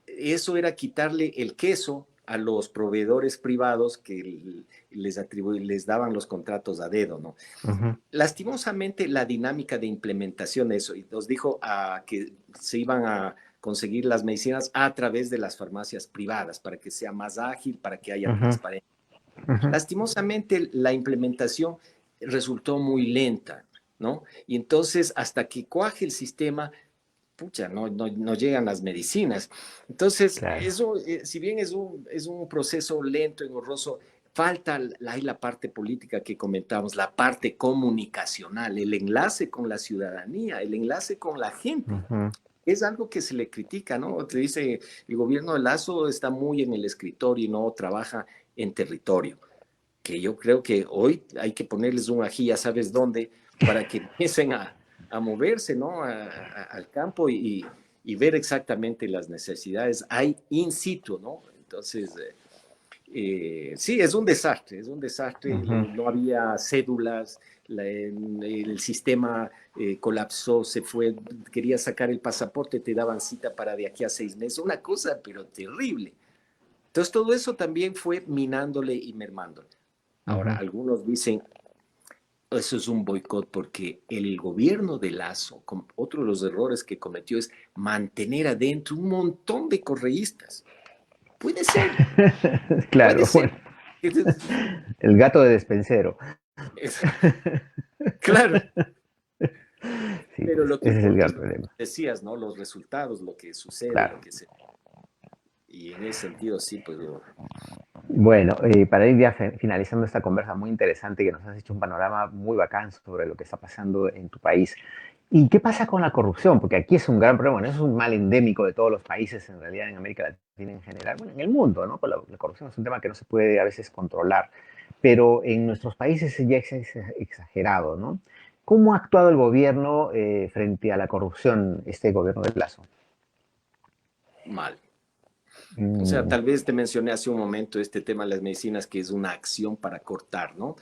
eso era quitarle el queso a los proveedores privados que les daban los contratos a dedo, ¿no? ujú. Lastimosamente, la dinámica de implementación de eso, y nos dijo que se iban a conseguir las medicinas a través de las farmacias privadas para que sea más ágil, para que haya Ujú, transparencia. ujú. Lastimosamente, la implementación resultó muy lenta, ¿no? Y entonces, hasta que cuaje el sistema, pucha, no llegan las medicinas. Entonces, Claro. eso, si bien es un proceso lento, engorroso, falta la parte política que comentamos, la parte comunicacional, el enlace con la ciudadanía, el enlace con la gente. Ujú. Es algo que se le critica, ¿no? Te dice, el gobierno de Lazo está muy en el escritorio y no trabaja en territorio, que yo creo que hoy hay que ponerles un ají, ya sabes dónde, para que empiecen a moverse, ¿no? Al campo y ver exactamente las necesidades. Hay in situ, ¿no? Entonces, sí, es un desastre, Ujú. no había cédulas, el sistema colapsó, se fue, querías sacar el pasaporte, te daban cita para de aquí a 6 meses, una cosa, pero terrible. Entonces, todo eso también fue minándole y mermándole. Ahora, Ujú. algunos dicen, eso es un boicot porque el gobierno de Lazo, otro de los errores que cometió es mantener adentro un montón de correístas. Puede ser, puede Claro, bueno, ser. Es- el gato de despensero. es- claro, Sí, pero pues lo que ese es el importa gran es lo que problema. decías, ¿no? Los resultados, lo que sucede, Claro. lo que se... Y en ese sentido, sí, pues Bueno, para ir ya finalizando esta conversa muy interesante que nos has hecho un panorama muy bacán sobre lo que está pasando en tu país. ¿Y qué pasa con la corrupción? Porque aquí es un gran problema, bueno, es un mal endémico de todos los países, en realidad en América Latina en general, bueno, en el mundo, ¿no? Pues la corrupción es un tema que no se puede a veces controlar, pero en nuestros países ya es exagerado, ¿no? ¿Cómo ha actuado el gobierno frente a la corrupción, este gobierno de Lazo? mal. O sea, Mm, tal vez te mencioné hace un momento este tema de las medicinas, que es una acción para cortar, ¿no?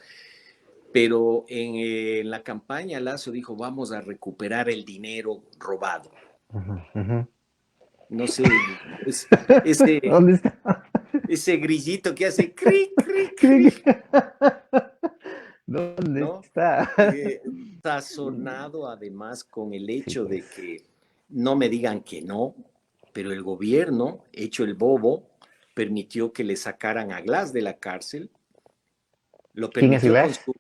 Pero en la campaña Lazo dijo, vamos a recuperar el dinero robado. ujú, ujú. No sé, es, ese, ¿Dónde está? ese grillito que hace cri, cri, Creo cri, que- ¿Dónde ¿no? está? Sazonado además con el Sí, hecho pues. de que no me digan que no, pero el gobierno, hecho el bobo, permitió que le sacaran a Glass de la cárcel, lo ¿Quién es permitió con Glass? su...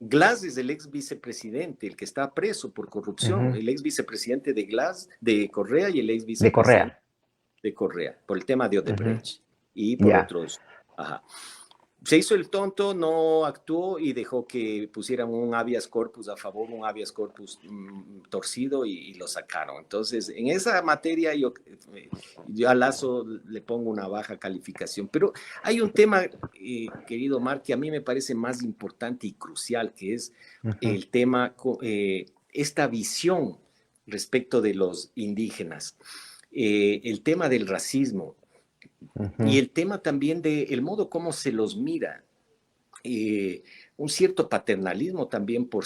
Glass es el ex vicepresidente, el que está preso por corrupción, Ujú. el ex vicepresidente de Glass, de Correa, y el ex De vicepresidente Correa. de Correa, por el tema de Ujú. Odebrecht y por Ya. otros. Ajá. se hizo el tonto, no actuó y dejó que pusieran un habeas corpus a favor, un habeas corpus torcido y lo sacaron. Entonces, en esa materia yo a Lazo le pongo una baja calificación. Pero hay un tema, querido Mar, que a mí me parece más importante y crucial, que es el tema, esta visión respecto de los indígenas, el tema del racismo. Y el tema también del modo como se los mira, un cierto paternalismo también por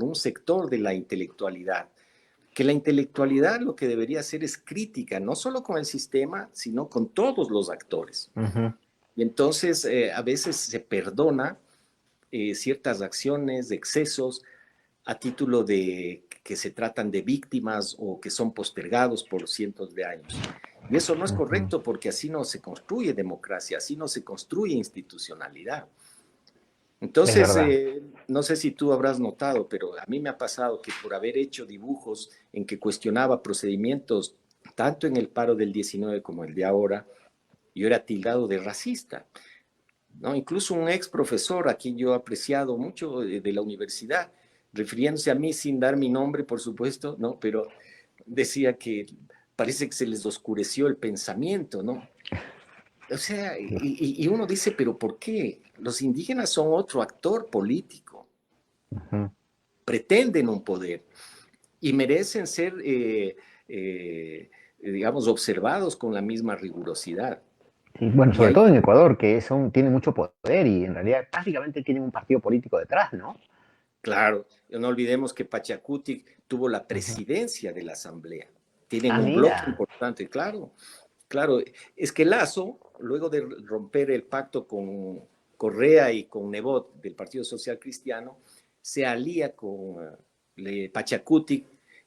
un sector de la intelectualidad, que la intelectualidad lo que debería hacer es crítica, no solo con el sistema, sino con todos los actores. Y entonces a veces se perdona ciertas acciones, de excesos, a título de que se tratan de víctimas o que son postergados por cientos de años. Y eso no es correcto porque así no se construye democracia, así no se construye institucionalidad. Entonces, no sé si tú habrás notado, pero a mí me ha pasado que por haber hecho dibujos en que cuestionaba procedimientos, tanto en el paro del 19 como el de ahora, yo era tildado de racista, ¿no? Incluso un ex profesor a quien yo he apreciado mucho de la universidad, refiriéndose a mí sin dar mi nombre, por supuesto, ¿no? Pero decía que parece que se les oscureció el pensamiento, ¿no? O sea, y uno dice, pero ¿por qué? Los indígenas son otro actor político, pretenden un poder y merecen ser, digamos, observados con la misma rigurosidad. Y bueno, Y sobre hay, todo en Ecuador, que tiene mucho poder y en realidad prácticamente tienen un partido político detrás, ¿no? claro, no olvidemos que Pachacuti tuvo la presidencia de la Asamblea. Tienen Ah, un bloque mira. importante, claro. Claro, es que Lazo, luego de romper el pacto con Correa y con Nebot del Partido Social Cristiano, se alía con Pachacuti,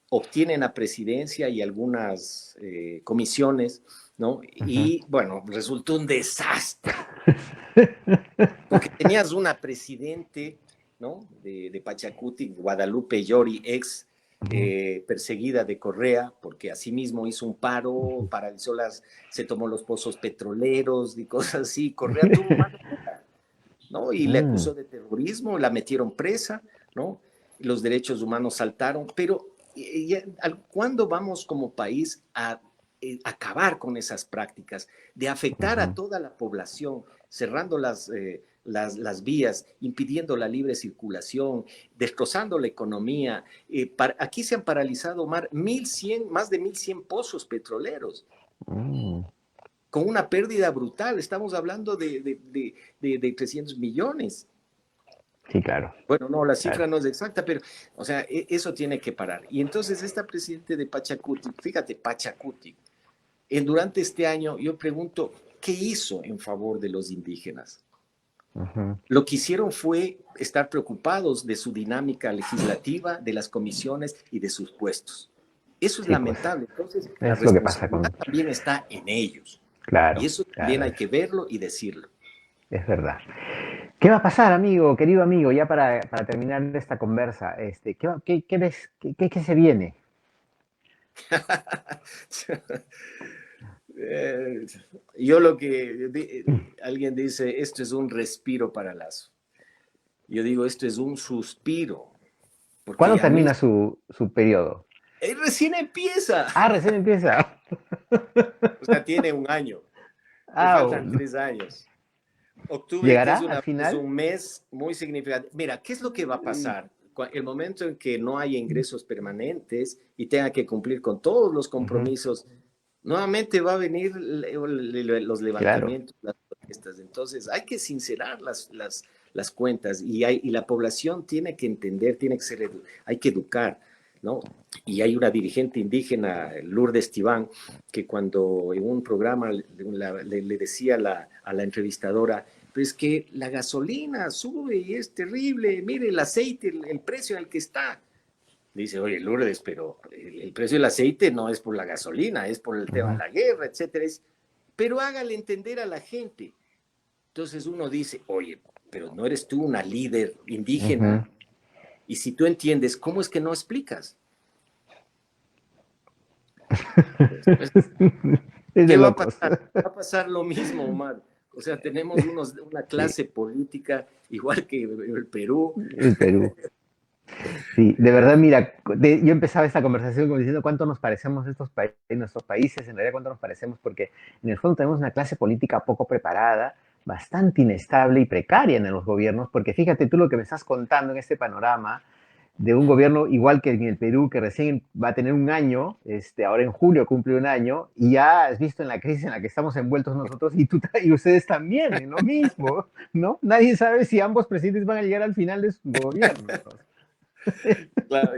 obtienen la presidencia y algunas comisiones, ¿no? Y bueno, resultó un desastre, porque tenías una presidente, ¿no? De Pachacuti, Guadalupe Llori, ex perseguida de Correa, porque asimismo hizo un paro, paralizó se tomó los pozos petroleros y cosas así. Correa tuvo mano dura, ¿no? Y le acusó de terrorismo, la metieron presa, ¿no? Los derechos humanos saltaron, pero ¿cuándo vamos como país a acabar con esas prácticas, de afectar a toda la población, cerrando las vías, impidiendo la libre circulación, destrozando la economía? Aquí se han paralizado más de 1.100 pozos petroleros, con una pérdida brutal. Estamos hablando de 300 millones. Sí, claro. Bueno, no, la cifra Claro. no es exacta, pero, o sea, eso tiene que parar. Y entonces esta presidente de Pachacuti, fíjate, Pachacuti, durante este año yo pregunto, ¿qué hizo en favor de los indígenas? Lo que hicieron fue estar preocupados de su dinámica legislativa, de las comisiones y de sus puestos. Eso es Sí, pues. lamentable. Entonces, la Es lo que pasa responsabilidad con... también está en ellos. Y Claro, eso también claro, hay que verlo y decirlo. es verdad. ¿Qué va a pasar, amigo, querido amigo, ya para terminar esta conversa? ¿Qué ves? ¿Qué se viene? Eh, yo lo que alguien dice, esto es un respiro para Lazo. Yo digo, esto es un suspiro, porque ¿Cuándo a mí termina su periodo? recién empieza. Ah, recién empieza. O sea, tiene un año, le Ah, faltan 3 años. Octubre, que ¿llegará al es final? un mes muy significativo. Mira, ¿qué es lo que va a pasar? El momento en que no haya ingresos permanentes y tenga que cumplir con todos los compromisos, nuevamente va a venir los Claro. levantamientos, las protestas. Entonces, hay que sincerar las cuentas y la población tiene que entender, hay que educar, ¿no? Y hay una dirigente indígena, Lourdes Tibán, que cuando en un programa le decía a la entrevistadora, pues que la gasolina sube y es terrible, mire el aceite, el precio en el que está. Dice, oye, Lourdes, pero el precio del aceite no es por la gasolina, es por el tema de la guerra, etcétera. Pero hágale entender a la gente. Entonces uno dice, oye, pero no eres tú una líder indígena. Y si tú entiendes, ¿cómo es que no explicas? Pues, Es de ¿qué va a locos. pasar? Va a pasar lo mismo, Omar. O sea, tenemos una Sí, clase política igual que el Perú. el Perú. Sí, de verdad, mira, yo empezaba esta conversación como diciendo cuánto nos parecemos en nuestros países, en realidad cuánto nos parecemos, porque en el fondo tenemos una clase política poco preparada, bastante inestable y precaria en los gobiernos, porque fíjate tú lo que me estás contando en este panorama de un gobierno igual que en el Perú, que recién va a tener un año, ahora en julio cumple un año, y ya has visto en la crisis en la que estamos envueltos nosotros y ustedes también, en lo mismo, ¿no? Nadie sabe si ambos presidentes van a llegar al final de su gobierno. Claro,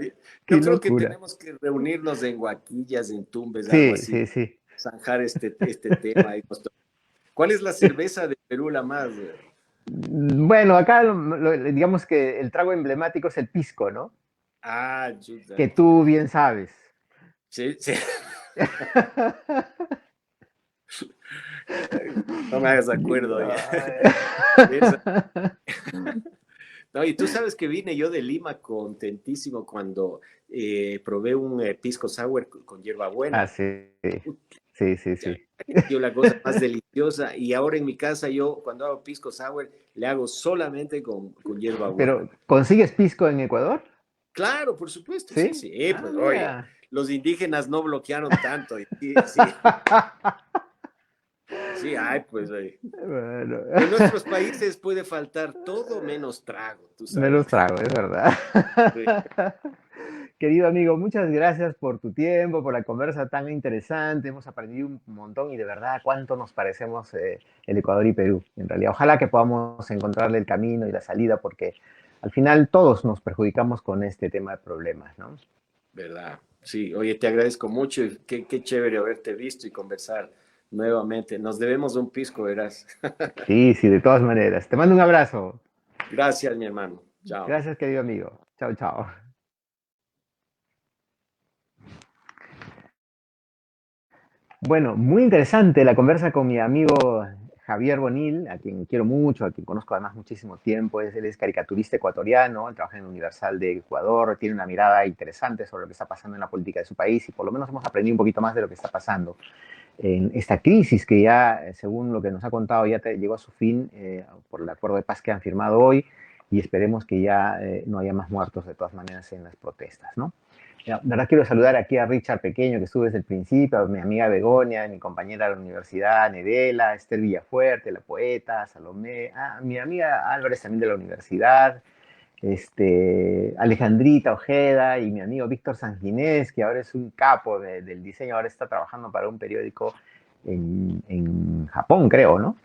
Qué yo creo que locura. tenemos que reunirnos en Huaquillas, en Tumbes, algo Sí, así, sí, sí. zanjar este tema. ¿Cuál es la cerveza de Perú la más? Bueno, acá digamos que el trago emblemático es el pisco, ¿no? Ah, chuta. Que tú bien sabes. Sí, sí. No me hagas acuerdo. Esa. No, y tú sabes que vine yo de Lima contentísimo cuando probé un pisco sour con Ah, hierbabuena. sí, sí, sí, Ya, sí. yo la cosa más deliciosa. Y ahora en mi casa yo cuando hago pisco sour le hago solamente con hierbabuena. Pero, ¿consigues pisco en Ecuador? Claro, por supuesto, sí, Sí. sí. Ah, Pues oye, mira. los indígenas no bloquearon tanto. Y sí, sí, sí, ay, pues oye. Bueno, En nuestros países puede faltar todo menos trago, tú me sabes. los trago, es verdad. Sí, Querido amigo, muchas gracias por tu tiempo, por la conversa tan interesante. Hemos aprendido un montón y de verdad cuánto nos parecemos el Ecuador y Perú. En realidad, ojalá que podamos encontrarle el camino y la salida porque al final todos nos perjudicamos con este tema de problemas, ¿no? verdad. Sí, oye, te agradezco mucho y qué chévere haberte visto y conversar nuevamente. Nos debemos un pisco, verás. Sí, sí, de todas maneras. Te mando un abrazo. Gracias, mi hermano. Chao. Gracias, querido amigo. Chao, chao. Bueno, muy interesante la conversa con mi amigo Javier Bonil, a quien quiero mucho, a quien conozco además muchísimo tiempo. Él es caricaturista ecuatoriano, él trabaja en Universal de Ecuador, tiene una mirada interesante sobre lo que está pasando en la política de su país y por lo menos hemos aprendido un poquito más de lo que está pasando en esta crisis que ya, según lo que nos ha contado, ya llegó a su fin por el acuerdo de paz que han firmado hoy y esperemos que ya no haya más muertos de todas maneras en las protestas, ¿no? De verdad quiero saludar aquí a Richard Pequeño, que estuvo desde el principio, a mi amiga Begonia, a mi compañera de la universidad, Nedela, a Esther Villafuerte, la poeta, a Salomé, a mi amiga Álvarez también de la universidad, Alejandrita Ojeda y mi amigo Víctor Sanginés, que ahora es un capo del diseño, ahora está trabajando para un periódico en Japón, creo, ¿no?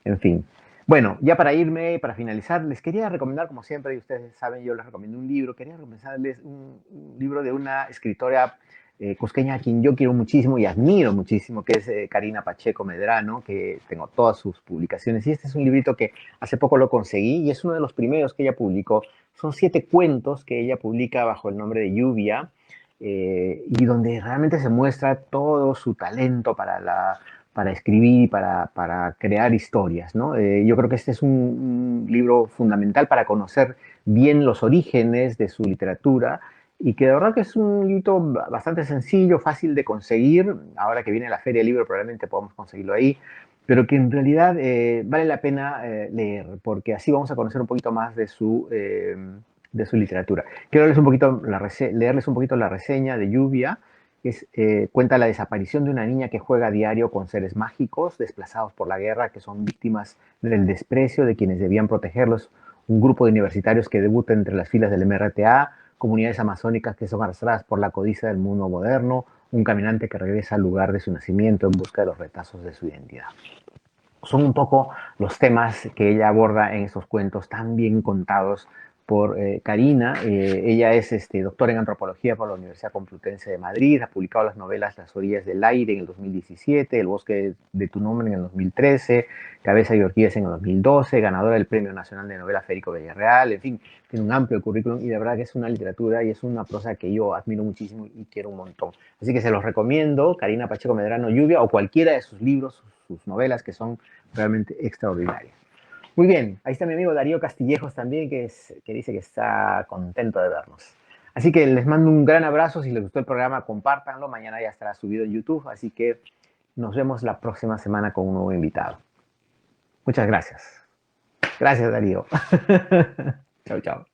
En fin. Bueno, ya para irme, para finalizar, les quería recomendar, como siempre, y ustedes saben, yo les recomiendo un libro, quería recomendarles un libro de una escritora cusqueña a quien yo quiero muchísimo y admiro muchísimo, que es Karina Pacheco Medrano, que tengo todas sus publicaciones. Y este es un librito que hace poco lo conseguí y es uno de los primeros que ella publicó. Son 7 cuentos que ella publica bajo el nombre de Lluvia y donde realmente se muestra todo su talento para escribir, para crear historias, ¿no? Yo creo que este es un libro fundamental para conocer bien los orígenes de su literatura y que de verdad que es un libro bastante sencillo, fácil de conseguir. Ahora que viene la Feria del Libro probablemente podamos conseguirlo ahí, pero que en realidad vale la pena leer, porque así vamos a conocer un poquito más de su literatura. Quiero leerles un poquito la reseña de Lluvia, que cuenta la desaparición de una niña que juega a diario con seres mágicos desplazados por la guerra, que son víctimas del desprecio de quienes debían protegerlos, un grupo de universitarios que debuta entre las filas del MRTA, comunidades amazónicas que son arrastradas por la codicia del mundo moderno, un caminante que regresa al lugar de su nacimiento en busca de los retazos de su identidad. Son un poco los temas que ella aborda en estos cuentos tan bien contados por Karina. Ella es doctora en antropología por la Universidad Complutense de Madrid, ha publicado las novelas Las orillas del aire en el 2017, El bosque de tu nombre en el 2013, Cabeza y orquídeas en el 2012, ganadora del Premio Nacional de Novela Federico Villarreal, en fin, tiene un amplio currículum y de verdad que es una literatura y es una prosa que yo admiro muchísimo y quiero un montón. Así que se los recomiendo, Karina Pacheco Medrano Lluvia o cualquiera de sus libros, sus novelas que son realmente extraordinarias. Muy bien, ahí está mi amigo Darío Castillejos también, que dice que está contento de vernos. Así que les mando un gran abrazo, si les gustó el programa, compártanlo, mañana ya estará subido en YouTube, así que nos vemos la próxima semana con un nuevo invitado. Muchas gracias. Gracias, Darío. Chao, chao.